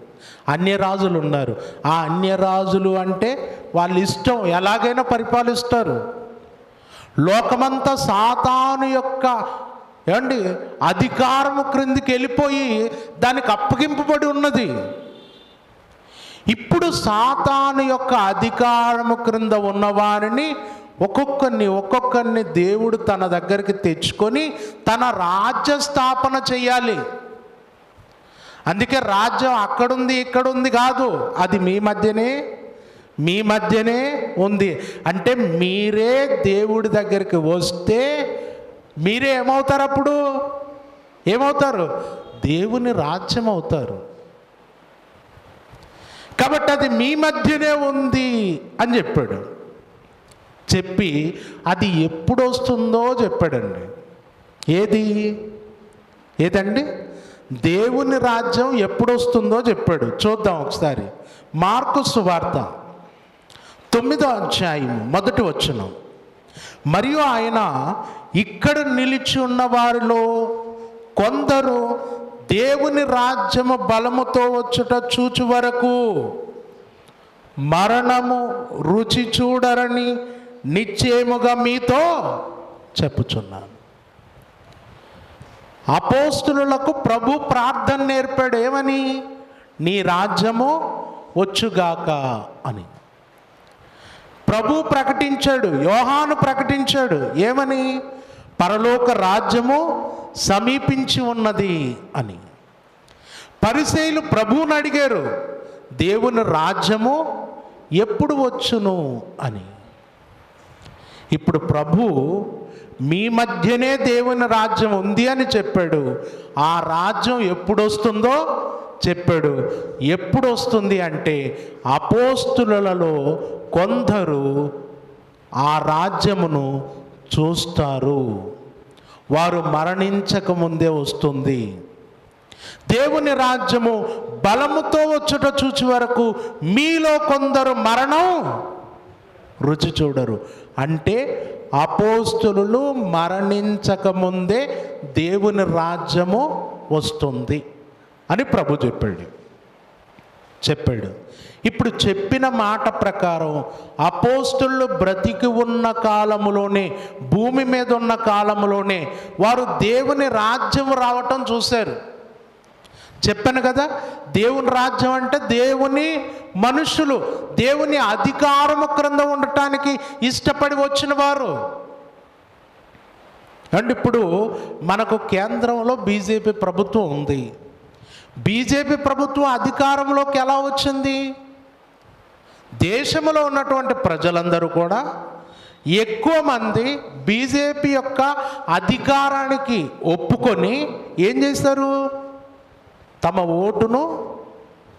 అన్య రాజులు ఉన్నారు. ఆ అన్య రాజులు అంటే వాళ్ళ ఇష్టం, ఎలాగైనా పరిపాలిస్తారు. లోకమంతా సాతాను యొక్క ఏమండి అధికారము క్రిందికి వెళ్ళిపోయి దానికి అప్పగింపబడి ఉన్నది. ఇప్పుడు సాతాను యొక్క అధికారము క్రింద ఉన్నవారిని ఒక్కొక్కరిని దేవుడు తన దగ్గరికి తెచ్చుకొని తన రాజ్య స్థాపన చెయ్యాలి. అందుకే రాజ్యం అక్కడుంది ఇక్కడుంది కాదు, అది మీ మధ్యనే ఉంది. అంటే మీరే దేవుడి దగ్గరికి వస్తే మీరే ఏమవుతారు? అప్పుడు ఏమవుతారు? దేవుని రాజ్యం అవుతారు. కాబట్టి అది మీ మధ్యనే ఉంది అని చెప్పాడు. చెప్పి అది ఎప్పుడు వస్తుందో చెప్పాడండి. ఏదండి? దేవుని రాజ్యం ఎప్పుడు వస్తుందో చెప్పాడు. చూద్దాం ఒకసారి. మార్కు సువార్త 9వ అధ్యాయం 1వ వచనం. మరియు ఆయన ఇక్కడ నిలిచి ఉన్న వారిలో కొందరు దేవుని రాజ్యము బలముతో వచ్చుట చూచు వరకు మరణము రుచి చూడరని నిశ్చయముగా మీతో చెప్పుచున్నాను. అపోస్తులకు ప్రభు ప్రార్థన నేర్పాడు. ఏమని? నీ రాజ్యము వచ్చుగాక అని ప్రభు ప్రకటించాడు. యోహాను ప్రకటించాడు. ఏమని? పరలోక రాజ్యము సమీపించి ఉన్నది అని. పరిసయ్యులు ప్రభువుని అడిగారు, దేవుని రాజ్యము ఎప్పుడు వచ్చును అని. ఇప్పుడు ప్రభు మీ మధ్యనే దేవుని రాజ్యం ఉంది అని చెప్పాడు. ఆ రాజ్యం ఎప్పుడు వస్తుందో చెప్పాడు. ఎప్పుడు వస్తుంది అంటే అపోస్తులలో కొందరు ఆ రాజ్యమును చూస్తారు. వారు మరణించక ముందే వస్తుంది. దేవుని రాజ్యము బలముతో వచ్చుట చూచి వరకు మీలో కొందరు మరణం రుచి చూడరు. అంటే అపోస్తులు మరణించక ముందే దేవుని రాజ్యము వస్తుంది అని ప్రభు చెప్పాడు. ఇప్పుడు చెప్పిన మాట ప్రకారం అపోస్తులు బ్రతికి ఉన్న కాలములోనే, భూమి మీద ఉన్న కాలములోనే వారు దేవుని రాజ్యం రావటం చూశారు. చెప్పాను కదా, దేవుని రాజ్యం అంటే దేవుని మనుషులు, దేవుని అధికారము క్రింద ఉండటానికి ఇష్టపడి వచ్చిన వారు. అండ్ ఇప్పుడు మనకు కేంద్రంలో బీజేపీ ప్రభుత్వం ఉంది. బీజేపీ ప్రభుత్వం అధికారంలోకి ఎలా వచ్చింది? దేశంలో ఉన్నటువంటి ప్రజలందరూ కూడా ఎక్కువ మంది బీజేపీ యొక్క అధికారానికి ఒప్పుకొని ఏం చేశారు? తమ ఓటును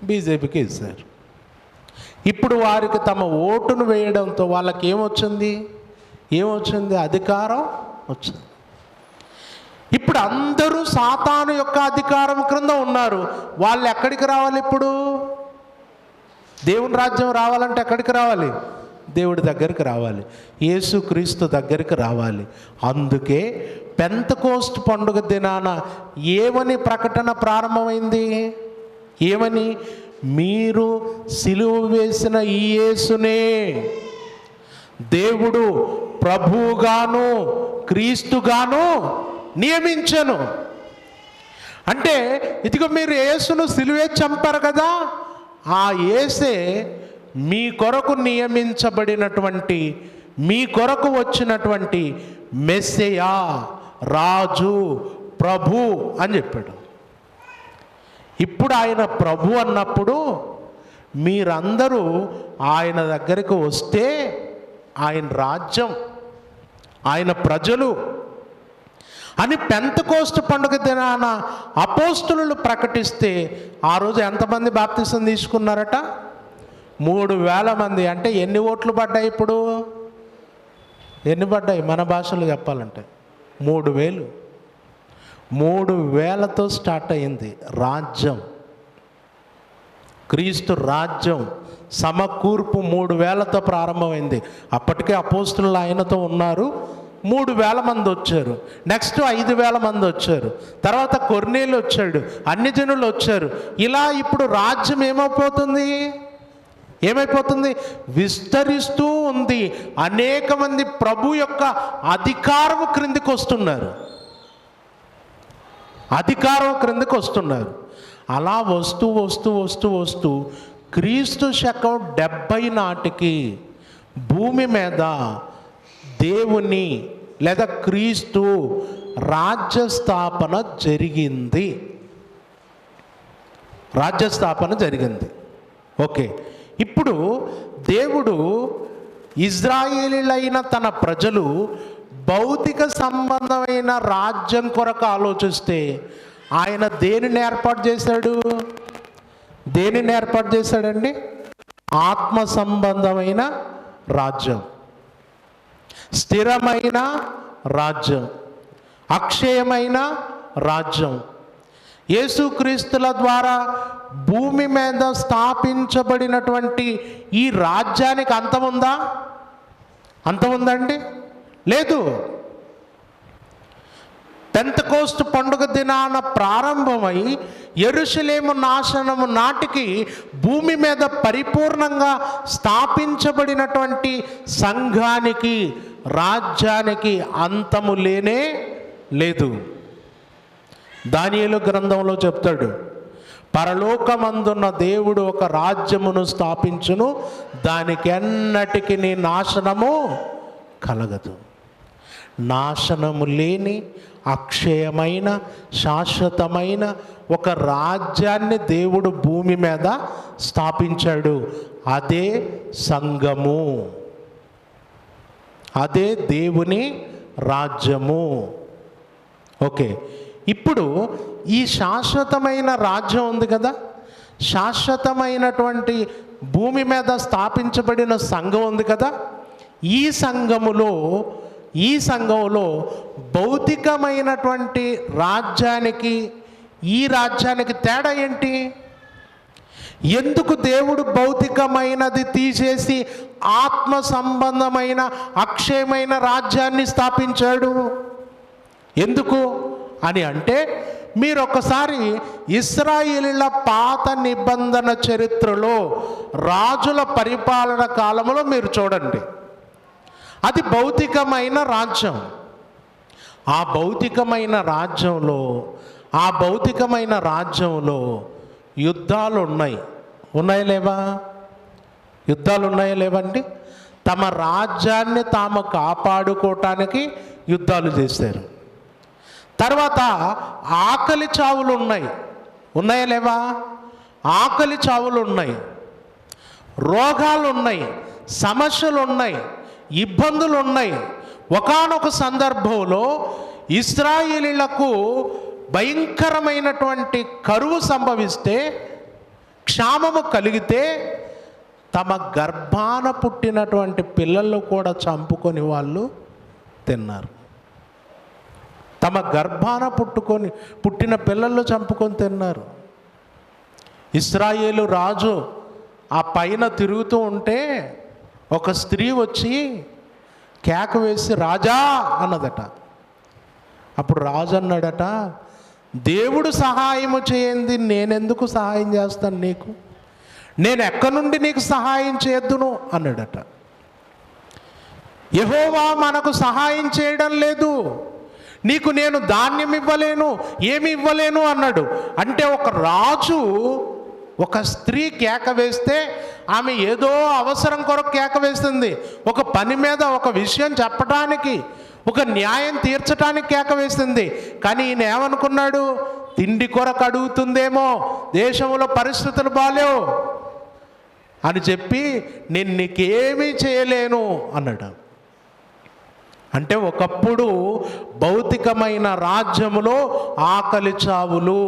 బీజేపీకి ఇస్తారు. ఇప్పుడు వారికి తమ ఓటును వేయడంతో వాళ్ళకి ఏమొచ్చింది? అధికారం వచ్చింది. ఇప్పుడు అందరూ సాతాను యొక్క అధికారం క్రింద ఉన్నారు. వాళ్ళు ఎక్కడికి రావాలి? ఇప్పుడు దేవుని రాజ్యం రావాలంటే ఎక్కడికి రావాలి? దేవుడి దగ్గరికి రావాలి, యేసుక్రీస్తు దగ్గరికి రావాలి. అందుకే పెంతెకోస్తు పండుగ దినాన ఏమని ప్రకటన ప్రారంభమైంది? ఏమని? మీరు సిలువ వేసిన ఈ యేసునే దేవుడు ప్రభువుగాను క్రీస్తుగాను నియమించను. అంటే ఇదిగో మీరు యేసును సిలువే చంపారు కదా, ఆ యేసే మీ కొరకు నియమించబడినటువంటి, మీ కొరకు వచ్చినటువంటి మెస్సయా, రాజు, ప్రభు అని చెప్పాడు. ఇప్పుడు ఆయన ప్రభు అన్నప్పుడు మీరందరూ ఆయన దగ్గరికి వస్తే ఆయన రాజ్యం, ఆయన ప్రజలు అని పెంతెకోస్తు పండుగ దినాన అపోస్తులు ప్రకటిస్తే ఆ రోజు ఎంతమంది బాప్తిసం తీసుకున్నారట? 3,000 మంది అంటే ఎన్ని ఓట్లు పడ్డాయి? ఇప్పుడు ఎన్ని పడ్డాయి మన భాషలో చెప్పాలంటే? 3,000. 3,000తో స్టార్ట్ అయింది రాజ్యం. క్రీస్తు రాజ్యం సమకూర్పు 3,000తో ప్రారంభమైంది. అప్పటికే అపోస్తులు ఆయనతో ఉన్నారు. 3,000 మంది వచ్చారు. నెక్స్ట్ 5,000 మంది వచ్చారు. తర్వాత కొర్నేలు వచ్చాడు, అన్ని జనులు వచ్చారు. ఇలా ఇప్పుడు రాజ్యం ఏమైపోతుంది? విస్తరిస్తూ ఉంది. అనేక మంది ప్రభు యొక్క అధికారం క్రిందికి వస్తున్నారు. అలా వస్తూ క్రీస్తు శకం 70 నాటికి భూమి మీద దేవుని లేదా క్రీస్తు రాజ్యస్థాపన జరిగింది. ఓకే, ఇప్పుడు దేవుడు ఇజ్రాయేలీలైన తన ప్రజలు భౌతిక సంబంధమైన రాజ్యం కొరకు ఆలోచిస్తే ఆయన దేనిని ఏర్పాటు చేశాడండి? ఆత్మ సంబంధమైన రాజ్యం, స్థిరమైన రాజ్యం, అక్షయమైన రాజ్యం. యేసుక్రీస్తుల ద్వారా భూమి మీద స్థాపించబడినటువంటి ఈ రాజ్యానికి అంతముందండి? లేదు. పెంతెకోస్తు పండుగ దినాన ప్రారంభమై యెరూషలేము నాశనము నాటికి భూమి మీద పరిపూర్ణంగా స్థాపించబడినటువంటి సంఘానికి, రాజ్యానికి అంతము లేనే లేదు. దానియేలు గ్రంథంలో చెప్తాడు, పరలోకమందున్న దేవుడు ఒక రాజ్యమును స్థాపించును, దానికి ఎన్నటికి నాశనము కలగదు. నాశనము లేని అక్షయమైన శాశ్వతమైన ఒక రాజ్యాన్ని దేవుడు భూమి మీద స్థాపించాడు. అదే సంఘము, అదే దేవుని రాజ్యము. ఓకే, ఇప్పుడు ఈ శాశ్వతమైన రాజ్యం ఉంది కదా, శాశ్వతమైనటువంటి భూమి మీద స్థాపించబడిన సంఘం ఉంది కదా, ఈ సంఘములో భౌతికమైనటువంటి రాజ్యానికి ఈ రాజ్యానికి తేడా ఏంటి? ఎందుకు దేవుడు భౌతికమైనది తీసేసి ఆత్మ సంబంధమైన అక్షయమైన రాజ్యాన్ని స్థాపించాడు? ఎందుకు అని అంటే, మీరు ఒకసారి ఇశ్రాయేలీల పాత నిబంధన చరిత్రలో రాజుల పరిపాలన కాలంలో మీరు చూడండి. అది భౌతికమైన రాజ్యం. ఆ భౌతికమైన రాజ్యంలో యుద్ధాలు ఉన్నాయా లేవండి? తమ రాజ్యాన్ని తాము కాపాడుకోవటానికి యుద్ధాలు చేశారు. తర్వాత ఆకలి చావులు ఉన్నాయా లేవా? ఆకలి చావులు ఉన్నాయి, రోగాలు ఉన్నాయి, సమస్యలు ఉన్నాయి, ఇబ్బందులు ఉన్నాయి. ఒకానొక సందర్భంలో ఇశ్రాయేలీలకు భయంకరమైనటువంటి కరువు సంభవిస్తే, క్షామము కలిగితే తమ గర్భాన పుట్టినటువంటి పిల్లలు కూడా చంపుకొని వాళ్ళు తిన్నారు. తమ గర్భాన పుట్టిన పిల్లలు చంపుకొని తిన్నారు. ఇశ్రాయేలు రాజు ఆ పైన తిరుగుతూ ఉంటే ఒక స్త్రీ వచ్చి కేక వేసి రాజా అన్నదట. అప్పుడు రాజు అన్నాడట, దేవుడు సహాయము చేయండి, నేనెందుకు సహాయం చేస్తాను నీకు? నేను ఎక్కడి నుండి నీకు సహాయం చేద్దును అన్నాడట. యెహోవా మనకు సహాయం చేయడం లేదు, నీకు నేను ధాన్యం ఇవ్వలేను, ఏమి ఇవ్వలేను అన్నాడు. అంటే ఒక రాజు ఒక స్త్రీ కేక వేస్తే ఆమె ఏదో అవసరం కొరకు కేక వేస్తుంది. ఒక పని మీద ఒక విషయం చెప్పడానికి, ఒక న్యాయం తీర్చడానికి కేక వేస్తుంది. కానీ ఈయన ఏమనుకున్నాడు? తిండి కొరకు అడుగుతుందేమో, దేశంలో పరిస్థితులు బాలేవు అని చెప్పి నేను నీకేమీ చేయలేను అన్నాడు. అంటే ఒకప్పుడు భౌతికమైన రాజ్యములో ఆకలి చావులు,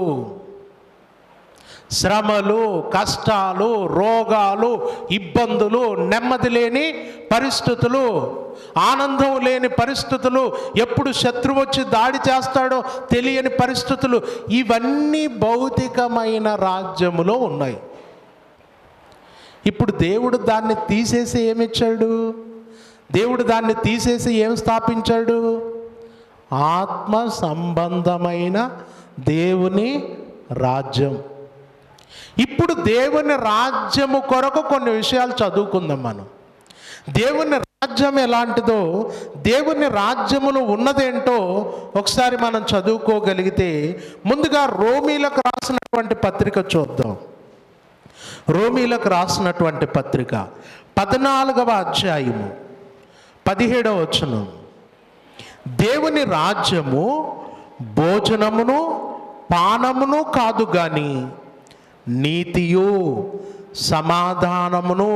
శ్రమలు, కష్టాలు, రోగాలు, ఇబ్బందులు, నెమ్మది లేని పరిస్థితులు, ఆనందం లేని పరిస్థితులు, ఎప్పుడు శత్రువు వచ్చి దాడి చేస్తాడో తెలియని పరిస్థితులు, ఇవన్నీ భౌతికమైన రాజ్యములో ఉన్నాయి. ఇప్పుడు దేవుడు దాన్ని తీసేసి ఏమిచ్చాడు? దేవుడు దాన్ని తీసేసి ఏం స్థాపించాడు? ఆత్మ సంబంధమైన దేవుని రాజ్యం. ఇప్పుడు దేవుని రాజ్యము కొరకు కొన్ని విషయాలు చదువుకుందాం మనం. దేవుని రాజ్యం ఎలాంటిదో, దేవుని రాజ్యములో ఉన్నదేంటో ఒకసారి మనం చదువుకోగలిగితే, ముందుగా రోమీలకు రాసినటువంటి పత్రిక చూద్దాం. రోమీలకు రాసినటువంటి పత్రిక 14వ అధ్యాయము 17వ వచనం. దేవుని రాజ్యము భోజనమును పానమును కాదు గాని నీతియు సమాధానమును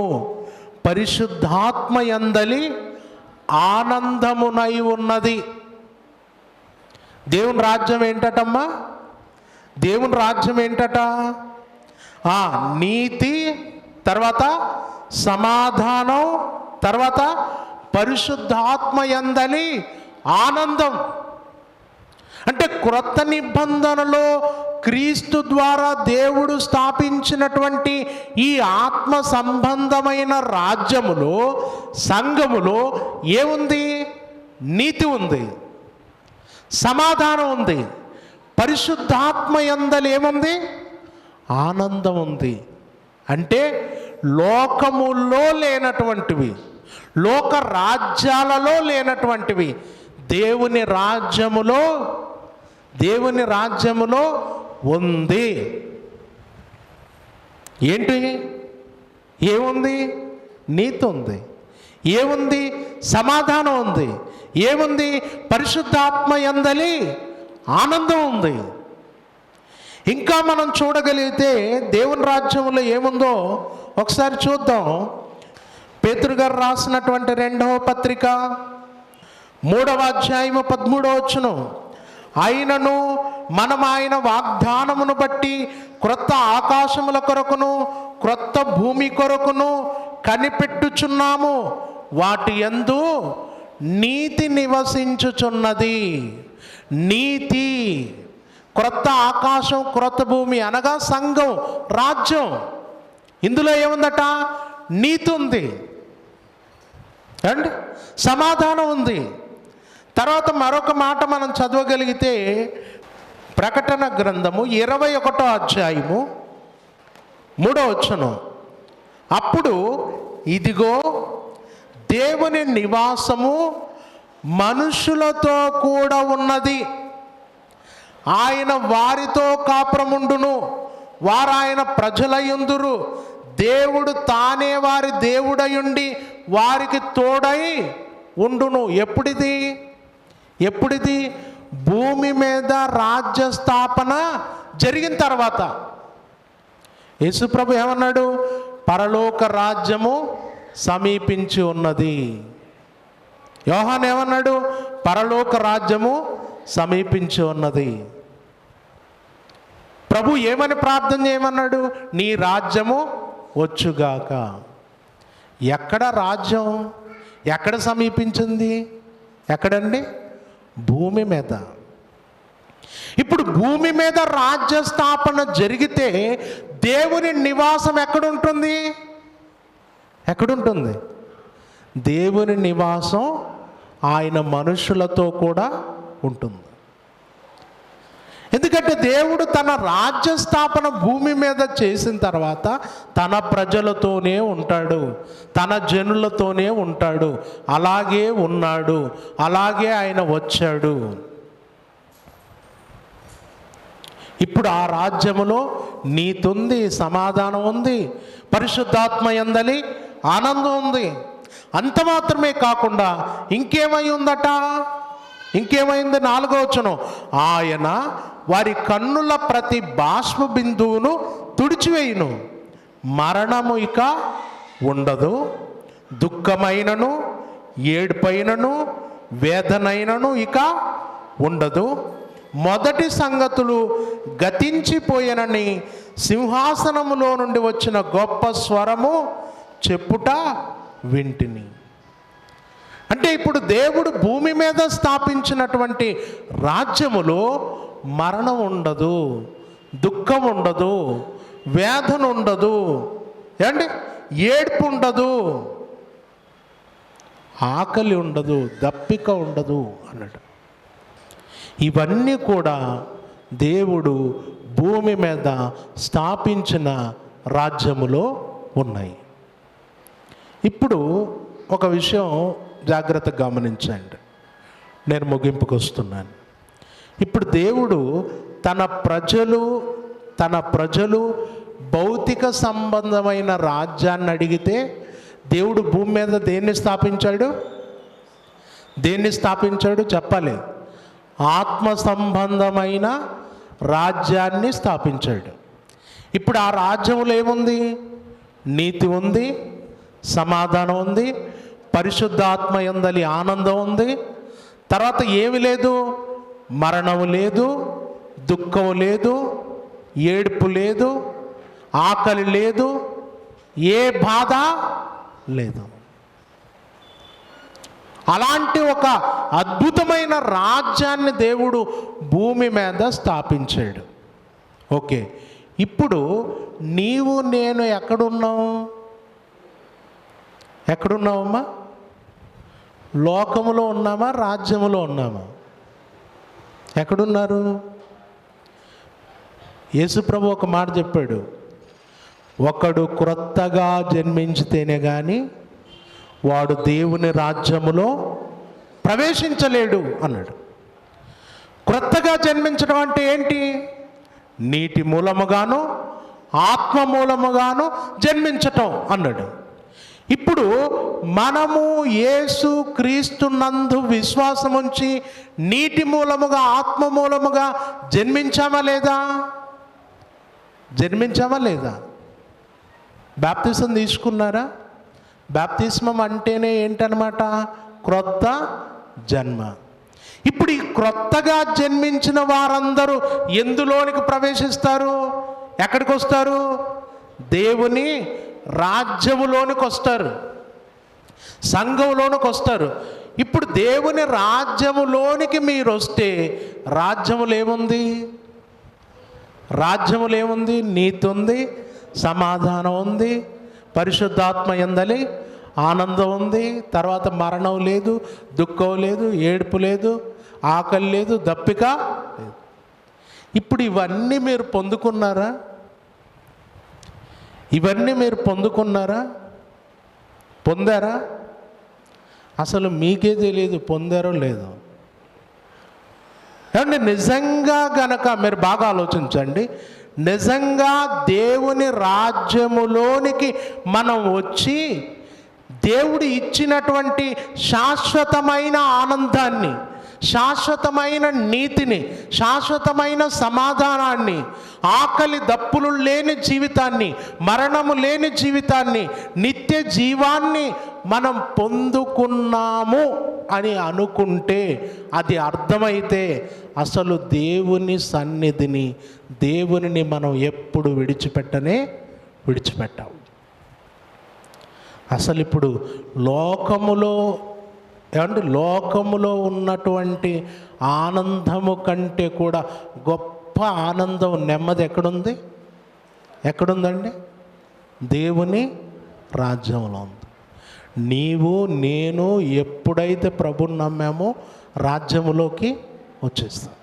పరిశుద్ధాత్మ యందలి ఆనందమునై ఉన్నది. దేవుని రాజ్యం ఏంటటమ్మా? దేవుని రాజ్యం ఏంటట? నీతి, తర్వాత సమాధానం, తర్వాత పరిశుద్ధాత్మ యందలి ఆనందం. అంటే క్రొత్త నిబంధనలో క్రీస్తు ద్వారా దేవుడు స్థాపించినటువంటి ఈ ఆత్మ సంబంధమైన రాజ్యములో, సంఘములో ఏముంది? నీతి ఉంది, సమాధానం ఉంది, పరిశుద్ధాత్మ యందలి ఏముంది? ఆనందం ఉంది. అంటే లోకములో లేనటువంటివి, లోక రాజ్యాలలో లేనటువంటివి దేవుని రాజ్యములో ఉంది. ఏంటి? ఏముంది? నీతి ఉంది. ఏముంది? సమాధానం ఉంది. ఏముంది? పరిశుద్ధాత్మ యందలి ఆనందం ఉంది. ఇంకా మనం చూడగలిగితే దేవుని రాజ్యంలో ఏముందో ఒకసారి చూద్దాం. పేతురు గారు రాసినటువంటి 2వ పత్రిక 3వ అధ్యాయము 13వ వచనం. అయినను మనం ఆయన వాగ్దానమును బట్టి క్రొత్త ఆకాశముల కొరకును క్రొత్త భూమి కొరకును కనిపెట్టుచున్నాము. వాటి యందు నీతి నివసించుచున్నది. నీతి, క్రొత్త ఆకాశం, క్రొత్త భూమి అనగా సంఘం, రాజ్యం. ఇందులో ఏముందట? నీతి ఉంది అండ్ సమాధానం ఉంది. తర్వాత మరొక మాట మనం చదవగలిగితే ప్రకటన గ్రంథము 21వ అధ్యాయము 3వ వచనం. అప్పుడు ఇదిగో దేవుని నివాసము మనుషులతో కూడా ఉన్నది. ఆయన వారితో కాపురముండును, వారు ఆయన ప్రజలయుందురు. దేవుడు తానే వారి దేవుడయుండి వారికి తోడై ఉండును. ఎప్పుడిది? భూమి మీద రాజ్య స్థాపన జరిగిన తర్వాత. యేసుప్రభు ఏమన్నాడు? పరలోక రాజ్యము సమీపించి ఉన్నది. యోహాను ఏమన్నాడు? పరలోక రాజ్యము సమీపించి ఉన్నది. ప్రభు ఏమని ప్రార్థన చేయమన్నాడు? నీ రాజ్యము వచ్చుగాక. ఎక్కడ రాజ్యం? ఎక్కడ సమీపించింది? ఎక్కడండి? భూమి మీద. ఇప్పుడు భూమి మీద రాజ్య స్థాపన జరిగితే దేవుని నివాసం ఎక్కడుంటుంది? దేవుని నివాసం ఆయన మనుషులతో కూడా ఉంటుంది. ఎందుకంటే దేవుడు తన రాజ్య స్థాపన భూమి మీద చేసిన తర్వాత తన ప్రజలతోనే ఉంటాడు, తన జనులతోనే ఉంటాడు. అలాగే ఉన్నాడు, అలాగే ఆయన వచ్చాడు. ఇప్పుడు ఆ రాజ్యములో నీతి ఉంది, సమాధానం ఉంది, పరిశుద్ధాత్మ యందలి ఆనందం ఉంది. అంత మాత్రమే కాకుండా ఇంకేమై ఉందట? ఇంకేమైంది? 4వ వచనం. ఆయన వారి కన్నుల ప్రతి బాష్ప బిందువును తుడిచివేయును. మరణము ఇక ఉండదు, దుఃఖమైనను ఏడుపైనను వేదనైనను ఇక ఉండదు. మొదటి సంగతులు గతించిపోయినని సింహాసనములో నుండి వచ్చిన గొప్ప స్వరము చెప్పుట వింటిని. అంటే ఇప్పుడు దేవుడు భూమి మీద స్థాపించినటువంటి రాజ్యములో మరణం ఉండదు, దుఃఖం ఉండదు, వేదన ఉండదు, ఏమండి, ఏడ్పు ఉండదు, ఆకలి ఉండదు, దప్పిక ఉండదు అన్నాడు. ఇవన్నీ కూడా దేవుడు భూమి మీద స్థాపించిన రాజ్యములో ఉన్నాయి. ఇప్పుడు ఒక విషయం జాగ్రత్తగా గమనించండి, నేను ముగింపుకు వస్తున్నాను. ఇప్పుడు దేవుడు తన ప్రజలు భౌతిక సంబంధమైన రాజ్యాన్ని అడిగితే దేవుడు భూమి మీద దేన్ని స్థాపించాడు చెప్పాలి? ఆత్మ సంబంధమైన రాజ్యాన్ని స్థాపించాడు. ఇప్పుడు ఆ రాజ్యంలో ఏముంది? నీతి ఉంది, సమాధానం ఉంది, పరిశుద్ధాత్మ యందలి ఆనందం ఉంది. తర్వాత ఏమి లేదు? మరణం లేదు, దుఃఖం లేదు, ఏడుపు లేదు, ఆకలి లేదు, ఏ బాధ లేదు. అలాంటి ఒక అద్భుతమైన రాజ్యాన్ని దేవుడు భూమి మీద స్థాపించాడు. ఓకే, ఇప్పుడు నీవు నేను ఎక్కడున్నావమ్మా? లోకములో ఉన్నామా, రాజ్యములో ఉన్నామా? ఎక్కడున్నారు? యేసుప్రభు ఒక మాట చెప్పాడు, ఒకడు క్రొత్తగా జన్మించితేనే కానీ వాడు దేవుని రాజ్యములో ప్రవేశించలేడు అన్నాడు. క్రొత్తగా జన్మించడం అంటే ఏంటి? నీటి మూలముగాను ఆత్మ మూలముగాను జన్మించటం అన్నాడు. ఇప్పుడు మనము యేసు క్రీస్తునందు విశ్వాసముంచి నీటి మూలముగా ఆత్మ మూలముగా జన్మించామా లేదా? బాప్తిసం తీసుకున్నారా? బాప్తిస్మం అంటేనే ఏంటనమాట? క్రొత్త జన్మ. ఇప్పుడు ఈ క్రొత్తగా జన్మించిన వారందరూ ఎందులోనికి ప్రవేశిస్తారు? ఎక్కడికి వస్తారు? దేవుని రాజ్యములోనికి వస్తారు, సంఘములోనికి వస్తారు. ఇప్పుడు దేవుని రాజ్యములోనికి మీరు వస్తే రాజ్యములో ఏముంది? నీతి ఉంది, సమాధానం ఉంది, పరిశుద్ధాత్మ యందలి ఆనందం ఉంది, తర్వాత మరణం లేదు, దుఃఖం లేదు, ఏడుపు లేదు, ఆకలి లేదు, దప్పిక లేదు. ఇప్పుడు ఇవన్నీ మీరు పొందుకున్నారా? పొందారా? అసలు మీకే తెలియదు పొందారో లేదో. ఏమంటే నిజంగా గనక మీరు బాగా ఆలోచించండి, నిజంగా దేవుని రాజ్యములోనికి మనం వచ్చి దేవుడు ఇచ్చినటువంటి శాశ్వతమైన ఆనందాన్ని, శాశ్వతమైన నీతిని, శాశ్వతమైన సమాధానాన్ని, ఆకలి దప్పులు లేని జీవితాన్ని, మరణము లేని జీవితాన్ని, నిత్య జీవాన్ని మనం పొందుకున్నాము అని అనుకుంటే, అది అర్థమైతే అసలు దేవుని సన్నిధిని, దేవునిని మనం ఎప్పుడు విడిచిపెట్టాము. అసలు ఇప్పుడు లోకములో ఉన్నటువంటి ఆనందము కంటే కూడా గొప్ప ఆనందం, నెమ్మది ఎక్కడుందండి? దేవుని రాజ్యంలో ఉంది. నీవు నేను ఎప్పుడైతే ప్రభుని నమ్మామో రాజ్యంలోకి వచ్చేస్తాం.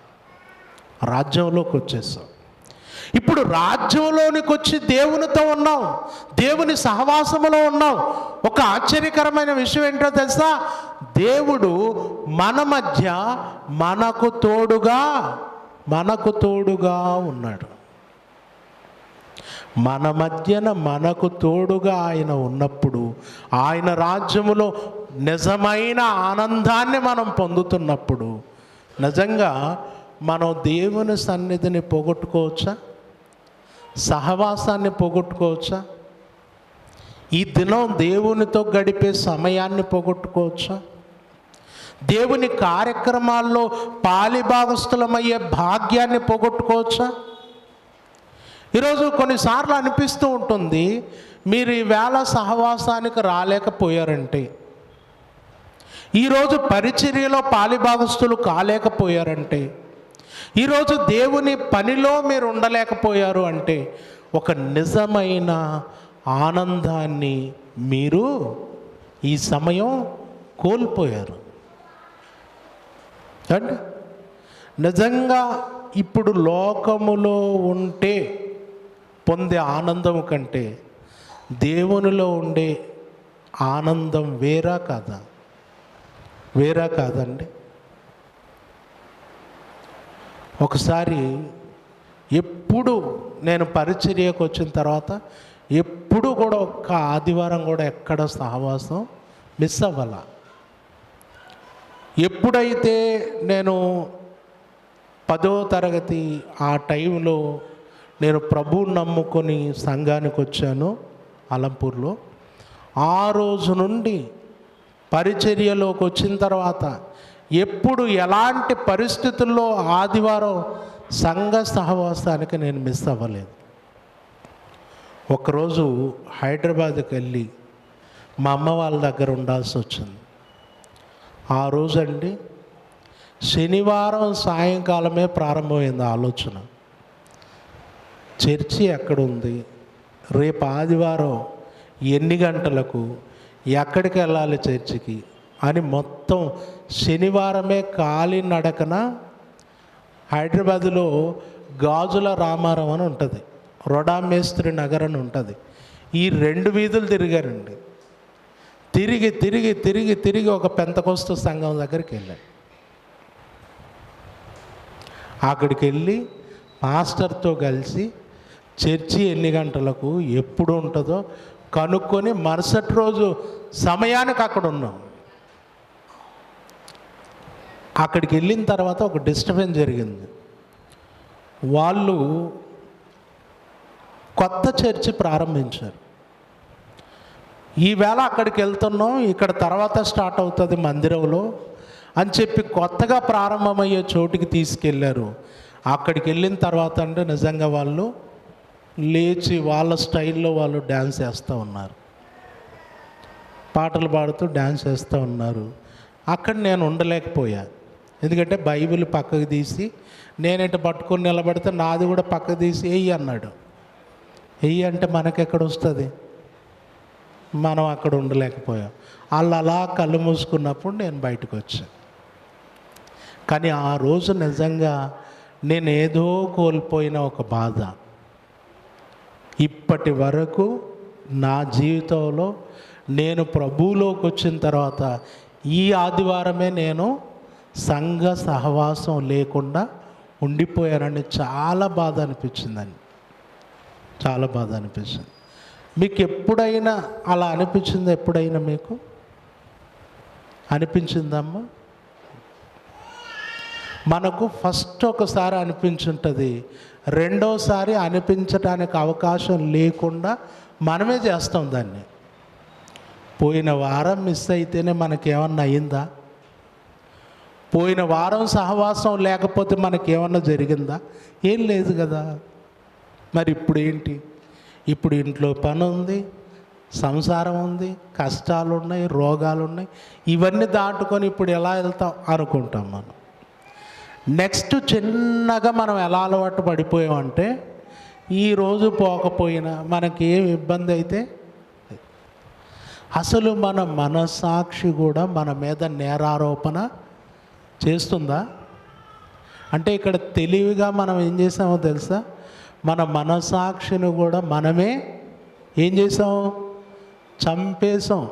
ఇప్పుడు రాజ్యంలోనికి వచ్చి దేవునితో ఉన్నాం, దేవుని సహవాసములో ఉన్నాం. ఒక ఆశ్చర్యకరమైన విషయం ఏంటో తెలుసా? దేవుడు మన మధ్య మనకు తోడుగా ఉన్నాడు. మన మధ్యన మనకు తోడుగా ఆయన ఉన్నప్పుడు, ఆయన రాజ్యములో నిజమైన ఆనందాన్ని మనం పొందుతున్నప్పుడు, నిజంగా మనం దేవుని సన్నిధిని పోగొట్టుకోవచ్చా? సహవాసాన్ని పోగొట్టుకోవచ్చా? ఈ దినం దేవునితో గడిపే సమయాన్ని పోగొట్టుకోవచ్చా? దేవుని కార్యక్రమాల్లో పాలిభాగస్థులమయ్యే భాగ్యాన్ని పోగొట్టుకోవచ్చా? ఈరోజు కొన్నిసార్లు అనిపిస్తూ ఉంటుంది, మీరు ఈవేళ సహవాసానికి రాలేకపోయారంటే, ఈరోజు పరిచర్యలో పాలిభాగస్తులు కాలేకపోయారంటే, ఈరోజు దేవుని పనిలో మీరు ఉండలేకపోయారు అంటే, ఒక నిజమైన ఆనందాన్ని మీరు ఈ సమయం కోల్పోయారు అండి. నిజంగా ఇప్పుడు లోకములో ఉంటే పొందే ఆనందం కంటే దేవునిలో ఉండే ఆనందం వేరా కాదా? వేరా కాదండి. ఒకసారి ఎప్పుడు నేను పరిచర్యకు వచ్చిన తర్వాత ఎప్పుడు కూడా ఒక్క ఆదివారం కూడా ఎక్కడ సహవాసం మిస్ అవ్వాల. ఎప్పుడైతే నేను 10వ తరగతి ఆ టైంలో నేను ప్రభువుని నమ్ముకొని సంఘానికి వచ్చాను అలంపూర్లో, ఆ రోజు నుండి పరిచర్యలోకి వచ్చిన తర్వాత ఎప్పుడు ఎలాంటి పరిస్థితుల్లో ఆదివారం సంఘ సహవాసానికి నేను మిస్ అవ్వలేదు. ఒకరోజు హైదరాబాద్కి వెళ్ళి మా అమ్మ వాళ్ళ దగ్గర ఉండాల్సి వచ్చింది. ఆ రోజండి శనివారం సాయంకాలమే ప్రారంభమైంది ఆలోచన. చర్చి ఎక్కడుంది, రేపు ఆదివారం ఎన్ని గంటలకు, ఎక్కడికి వెళ్ళాలి చర్చికి అని మొత్తం శనివారమే కాలినడకన హైదరాబాదులో గాజుల రామారం అని ఉంటుంది, రొడామేస్త్రి నగర్ అని ఉంటుంది. ఈ 2 వీధులు తిరిగారండి. తిరిగి తిరిగి తిరిగి తిరిగి ఒక పెంతకోస్తు సంఘం దగ్గరికి వెళ్ళాను. అక్కడికి వెళ్ళి మాస్టర్తో కలిసి చర్చి ఎన్ని గంటలకు ఎప్పుడు ఉంటుందో కనుక్కొని మరుసటి రోజు సమయానికి అక్కడ ఉన్నాం. అక్కడికి వెళ్ళిన తర్వాత ఒక డిస్టర్బెన్స్ జరిగింది. వాళ్ళు కొత్త చర్చి ప్రారంభించారు. ఈవేళ అక్కడికి వెళ్తున్నాం, ఇక్కడ తర్వాత స్టార్ట్ అవుతుంది మందిరంలో అని చెప్పి కొత్తగా ప్రారంభమయ్యే చోటుకి తీసుకెళ్ళారు. అక్కడికి వెళ్ళిన తర్వాత అంటే నిజంగా వాళ్ళు లేచి వాళ్ళ స్టైల్లో వాళ్ళు డ్యాన్స్ చేస్తూ ఉన్నారు, పాటలు పాడుతూ డ్యాన్స్ చేస్తూ ఉన్నారు. అక్కడ నేను ఉండలేకపోయా. ఎందుకంటే బైబిల్ పక్కకు తీసి నేనంటే పట్టుకొని నిలబడితే నాది కూడా పక్కకు తీసి వెయ్యి అన్నాడు. వెయ్యి అంటే మనకెక్కడ వస్తుంది? మనం అక్కడ ఉండలేకపోయాం. వాళ్ళు అలా కళ్ళు మూసుకున్నప్పుడు నేను బయటకు వచ్చాను. కానీ ఆ రోజు నిజంగా నేను ఏదో కోల్పోయిన ఒక బాధ ఇప్పటి వరకు నా జీవితంలో నేను ప్రభువులోకి వచ్చిన తర్వాత ఈ ఆదివారమే నేను సంఘ సహవాసం లేకుండా ఉండిపోయానని చాలా బాధ అనిపించిందండి. చాలా బాధ అనిపించింది. మీకు ఎప్పుడైనా అలా అనిపించిందా? ఎప్పుడైనా మీకు అనిపించిందమ్మా? మనకు ఫస్ట్ ఒకసారి అనిపించుంటుంది, రెండోసారి అనిపించడానికి అవకాశం లేకుండా మనమే చేస్తాం దాన్ని. పోయిన వారం మిస్ అయితేనే మనకేమన్నా అయిందా? పోయిన వారం సహవాసం లేకపోతే మనకేమన్నా జరిగిందా? ఏం లేదు కదా. మరి ఇప్పుడు ఏంటి? ఇప్పుడు ఇంట్లో పని ఉంది, సంసారం ఉంది, కష్టాలు ఉన్నాయి, రోగాలు ఉన్నాయి. ఇవన్నీ దాటుకొని ఇప్పుడు ఎలా వెళ్తాం అనుకుంటాం మనం. నెక్స్ట్ చిన్నగా మనం ఎలా అలవాటు పడిపోయామంటే ఈరోజు పోకపోయినా మనకి ఏం ఇబ్బంది అయితే అసలు మన మనస్సాక్షి కూడా మన మీద నేరారోపణ చేస్తుందా? అంటే ఇక్కడ తెలివిగా మనం ఏం చేసామో తెలుసా? మన మనస్సాక్షిని కూడా మనమే ఏం చేసాం? చంపేశాం.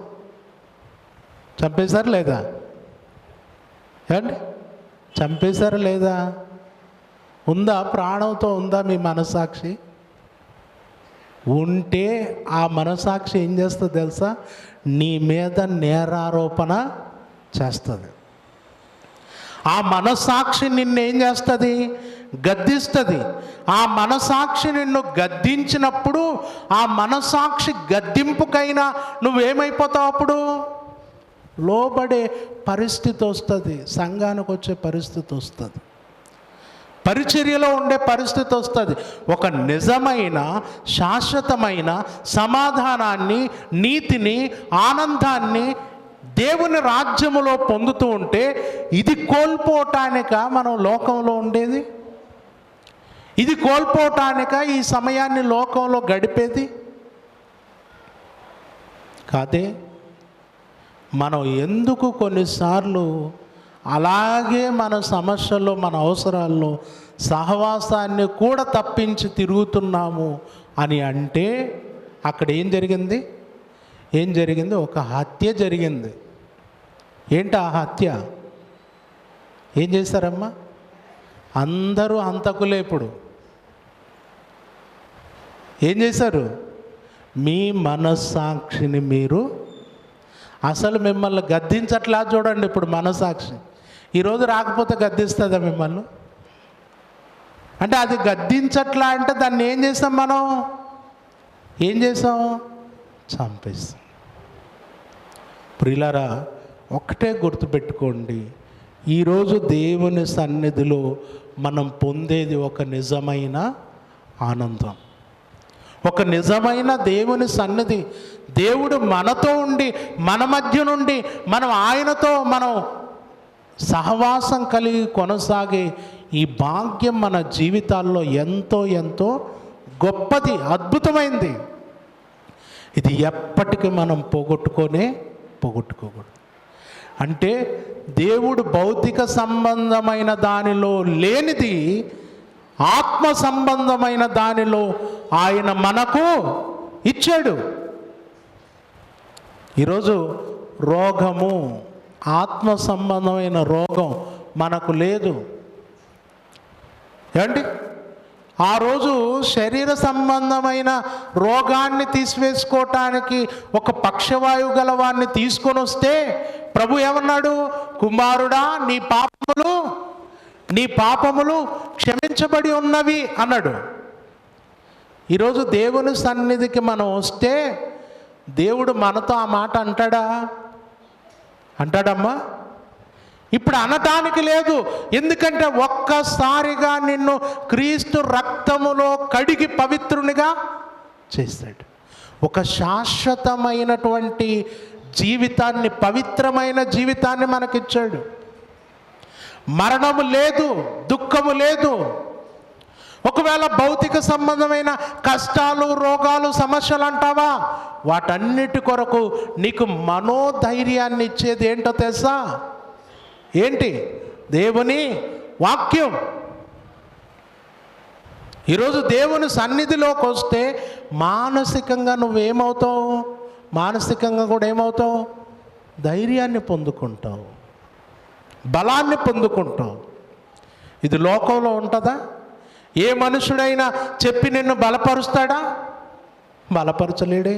చంపేశారు లేదా? ఏమండి, చంపేశారు లేదా? ఉందా? ప్రాణంతో ఉందా మీ మనస్సాక్షి? ఉంటే ఆ మనస్సాక్షి ఏం చేస్తుంది తెలుసా? నీ మీద నేరారోపణ చేస్తుంది. ఆ మనస్సాక్షి నిన్ను ఏం చేస్తుంది? గద్దిస్తుంది. ఆ మనస్సాక్షి నిన్ను గద్దించినప్పుడు ఆ మనస్సాక్షి గద్దింపుకైనా నువ్వేమైపోతావు? అప్పుడు లోబడే పరిస్థితి వస్తుంది, సంఘానికి వచ్చే పరిస్థితి వస్తుంది. పరిచర్యలో ఉండే పరిస్థితి వస్తుంది. ఒక నిజమైన శాశ్వతమైన సమాధానాన్ని, నీతిని, ఆనందాన్ని దేవుని రాజ్యములో పొందుతూ ఉంటే ఇది కోల్పోవటానిక మనం లోకంలో ఉండేది? ఇది కోల్పోవటానిక ఈ సమయాన్ని లోకంలో గడిపేది? కాదే. మనం ఎందుకు కొన్నిసార్లు అలాగే మన సమస్యల్లో, మన అవసరాల్లో సహవాసాన్ని కూడా తప్పించి తిరుగుతున్నాము అని అంటే అక్కడ ఏం జరిగింది? ఒక హత్య జరిగింది. ఏంటి ఆ హత్య? ఏం చేశారమ్మా? అందరూ హంతకులే. ఇప్పుడు ఏం చేశారు? మీ మనస్సాక్షిని మీరు, అసలు మిమ్మల్ని గద్దించట్లా చూడండి. ఇప్పుడు మనస్సాక్షి ఈరోజు రాకపోతే గద్దిస్తుందా మిమ్మల్ని? అంటే అది గద్దించట్లా అంటే దాన్ని ఏం చేస్తాం మనం? ఏం చేసాం? చంపేస్తాం. ప్రియులారా, ఒక్కటే గుర్తుపెట్టుకోండి, ఈరోజు దేవుని సన్నిధిలో మనం పొందేది ఒక నిజమైన ఆనందం, ఒక నిజమైన దేవుని సన్నిధి. దేవుడు మనతో ఉండి, మన మధ్య నుండి మనం ఆయనతో మనం సహవాసం కలిగి కొనసాగే ఈ భాగ్యం మన జీవితాల్లో ఎంతో ఎంతో గొప్పది, అద్భుతమైంది. ఇది ఎప్పటికీ మనం పోగొట్టుకోకూడదు. అంటే దేవుడు భౌతిక సంబంధమైన దానిలో లేనిది ఆత్మ సంబంధమైన దానిలో ఆయన మనకు ఇచ్చాడు. ఈరోజు రోగము, ఆత్మ సంబంధమైన రోగం మనకు లేదు. ఏమండి? ఆ రోజు శరీర సంబంధమైన రోగాన్ని తీసివేసుకోవటానికి ఒక పక్షవాయువు గలవాన్ని తీసుకొని వస్తే ప్రభు ఏమన్నాడు? కుమారుడా, నీ పాపములు క్షమించబడి ఉన్నవి అన్నాడు. ఈరోజు దేవుని సన్నిధికి మనం వస్తే దేవుడు మనతో ఆ మాట అంటాడమ్మా? ఇప్పుడు అనటానికి లేదు. ఎందుకంటే ఒక్కసారిగా నిన్ను క్రీస్తు రక్తములో కడిగి పవిత్రునిగా చేస్తాడు. ఒక శాశ్వతమైనటువంటి జీవితాన్ని, పవిత్రమైన జీవితాన్ని మనకిచ్చాడు. మరణము లేదు, దుఃఖము లేదు. ఒకవేళ భౌతిక సంబంధమైన కష్టాలు, రోగాలు, సమస్యలు అంటావా, వాటన్నిటి కొరకు నీకు మనోధైర్యాన్ని ఇచ్చేది ఏంటో తెలుసా? ఏంటి? దేవుని వాక్యం. ఈరోజు దేవుని సన్నిధిలోకి వస్తే మానసికంగా నువ్వేమవుతావు? మానసికంగా కూడా ఏమవుతావు? ధైర్యాన్ని పొందుకుంటావు, బలాన్ని పొందుకుంటావు. ఇది లోకంలో ఉంటుందా? ఏ మనుషుడైనా చెప్పి నిన్ను బలపరుస్తాడా? బలపరచలేడే.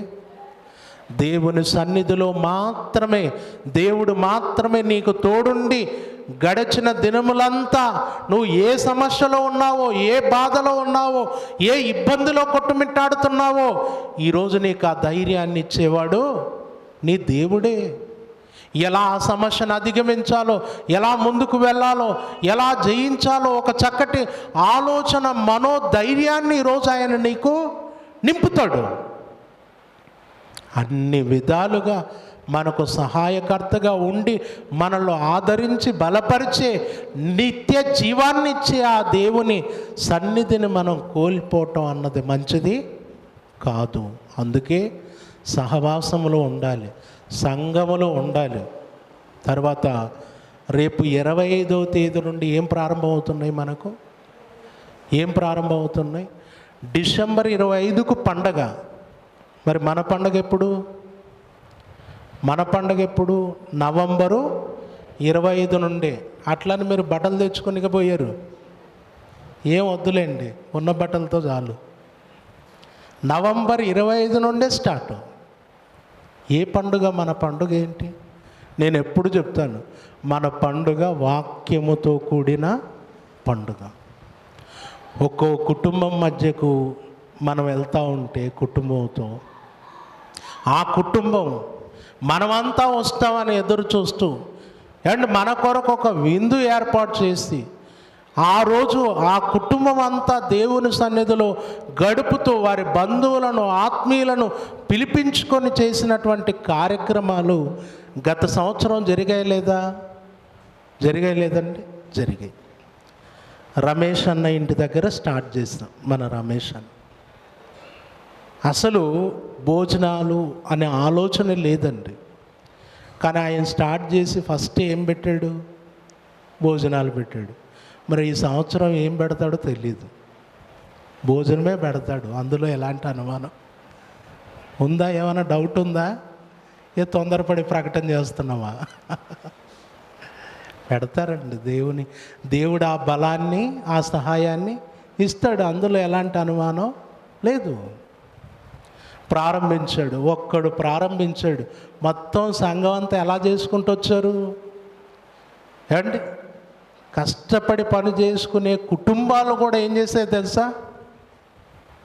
దేవుని సన్నిధిలో మాత్రమే, దేవుడు మాత్రమే నీకు తోడుండి గడిచిన దినములంతా నువ్వు ఏ సమస్యలో ఉన్నావో, ఏ బాధలో ఉన్నావో, ఏ ఇబ్బందిలో కొట్టుమిట్టాడుతున్నావో, ఈరోజు నీకు ఆ ధైర్యాన్ని ఇచ్చేవాడు నీ దేవుడే. ఎలా ఆ సమస్యను అధిగమించాలో, ఎలా ముందుకు వెళ్ళాలో, ఎలా జయించాలో ఒక చక్కటి ఆలోచన, మనోధైర్యాన్ని ఈరోజు ఆయన నీకు నింపుతాడు. అన్ని విధాలుగా మనకు సహాయకర్తగా ఉండి మనలో ఆదరించి బలపరిచే, నిత్య జీవాన్ని ఇచ్చే ఆ దేవుని సన్నిధిని మనం కోల్పోవటం అన్నది మంచిది కాదు. అందుకే సహవాసములో ఉండాలి, సంఘములో ఉండాలి. తర్వాత రేపు 25వ తేదీ నుండి ఏం ప్రారంభమవుతున్నాయి? మనకు ఏం ప్రారంభమవుతున్నాయి? డిసెంబర్ 25కు పండగ. మరి మన పండగ ఎప్పుడు? నవంబరు 25 నుండే. అట్లని మీరు బట్టలు తెచ్చుకొని పోయారు, ఏం వద్దులేండి, ఉన్న బట్టలతో చాలు. నవంబర్ 25 నుండే స్టార్ట్. ఏ పండుగ? మన పండుగ ఏంటి? నేను ఎప్పుడు చెప్తాను, మన పండుగ వాక్యముతో కూడిన పండుగ. ఒక్కో కుటుంబం మధ్యకు మనం వెళ్తూ ఉంటే కుటుంబంతో, ఆ కుటుంబం మనమంతా వస్తామని ఎదురు చూస్తూ అండ్ మన కొరకు ఒక విందు ఏర్పాటు చేసి ఆ రోజు ఆ కుటుంబం అంతా దేవుని సన్నిధిలో గడుపుతూ వారి బంధువులను ఆత్మీయులను పిలిపించుకొని చేసినటువంటి కార్యక్రమాలు గత సంవత్సరం జరిగాయి లేదండి? జరిగాయి. రమేష్ అన్న ఇంటి దగ్గర స్టార్ట్ చేసినాం. మన రమేష్ అన్న అసలు భోజనాలు అనే ఆలోచన లేదండి, కానీ ఆయన స్టార్ట్ చేసి ఫస్ట్ ఏం పెట్టాడు? భోజనాలు పెట్టాడు. మరి ఈ సంవత్సరం ఏం పెడతాడో తెలీదు. భోజనమే పెడతాడు, అందులో ఎలాంటి అనుమానం ఉందా? ఏమైనా డౌట్ ఉందా? తొందరపడి ప్రకటన చేస్తున్నావా? పెడతారండి. దేవుడు ఆ బలాన్ని, ఆ సహాయాన్ని ఇస్తాడు, అందులో ఎలాంటి అనుమానం లేదు. ప్రారంభించాడు, ఒక్కడు ప్రారంభించాడు. మొత్తం సంఘం అంతా ఎలా చేసుకుంటూ వచ్చారు ఏమండి? కష్టపడి పని చేసుకునే కుటుంబాలు కూడా ఏం చేసాయి తెలుసా?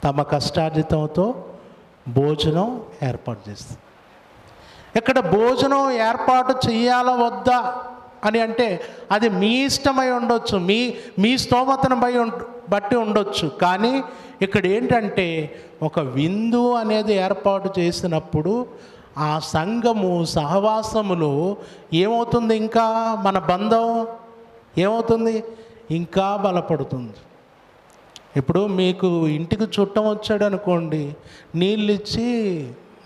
తమ కష్టార్జితంతో భోజనం ఏర్పాటు చేస్తుంది. ఇక్కడ భోజనం ఏర్పాటు చేయాలా వద్దా అని అంటే అది మీ ఇష్టమై ఉండొచ్చు, మీ స్తోమతను బట్టి ఉండొచ్చు. కానీ ఇక్కడ ఏంటంటే ఒక విందు అనేది ఏర్పాటు చేసినప్పుడు ఆ సంఘము సహవాసములో ఏమవుతుంది? ఇంకా మన బంధం ఏమవుతుంది? ఇంకా బలపడుతుంది. ఇప్పుడు మీకు ఇంటికి చుట్టం వచ్చాడు అనుకోండి, నీళ్ళు ఇచ్చి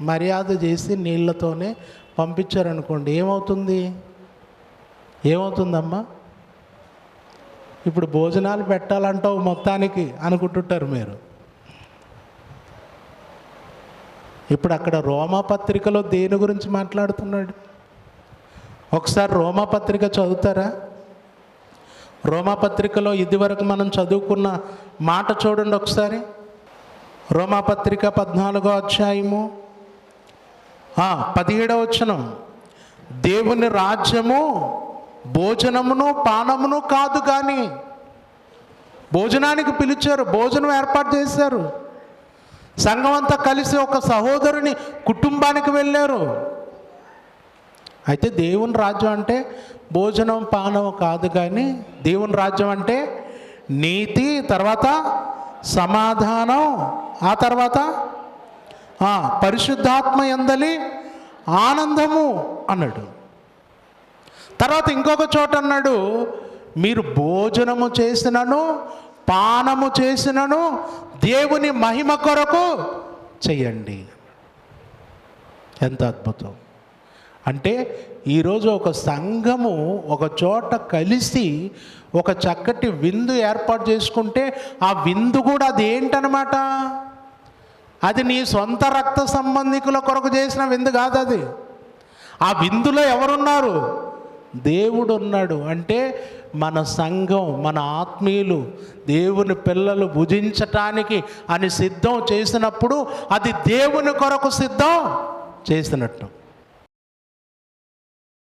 మర్యాద చేసి నీళ్ళతోనే పంపించారనుకోండి, ఏమవుతుందమ్మా? ఇప్పుడు భోజనాలు పెట్టాలంటావు మొత్తానికి అనుకుంటుంటారు మీరు. ఇప్పుడు అక్కడ రోమాపత్రికలో దేని గురించి మాట్లాడుతున్నాడు? ఒకసారి రోమాపత్రిక చదువుతారా? రోమాపత్రికలో ఇదివరకు మనం చదువుకున్న మాట చూడండి ఒకసారి. రోమాపత్రిక 14వ అధ్యాయము 17వ వచనం. దేవుని రాజ్యము భోజనమును పానమును కాదు, కానీ భోజనానికి పిలిచారు, భోజనం ఏర్పాటు చేశారు. సంఘం అంతా కలిసి ఒక సహోదరుని కుటుంబానికి వెళ్ళారు. అయితే దేవుని రాజ్యం అంటే భోజనం పానం కాదు, కానీ దేవుని రాజ్యం అంటే నీతి, తర్వాత సమాధానం, ఆ తర్వాత పరిశుద్ధాత్మ యందలి ఆనందము అన్నాడు. తర్వాత ఇంకొక చోట అన్నాడు, మీరు భోజనము చేసినను పానము చేసినను దేవుని మహిమ కొరకు చెయ్యండి. ఎంత అద్భుతం! అంటే ఈరోజు ఒక సంఘము ఒక చోట కలిసి ఒక చక్కటి విందు ఏర్పాటు చేసుకుంటే ఆ విందు కూడా అది ఏంటనమాట? అది నీ సొంత రక్త సంబంధికుల కొరకు చేసిన విందు కాదు. అది ఆ విందులో ఎవరున్నారు? దేవుడు ఉన్నాడు. అంటే మన సంఘం, మన ఆత్మీయులు, దేవుని పిల్లలు భుజించటానికి అని సిద్ధం చేసినప్పుడు అది దేవుని కొరకు సిద్ధం చేసినట్టు.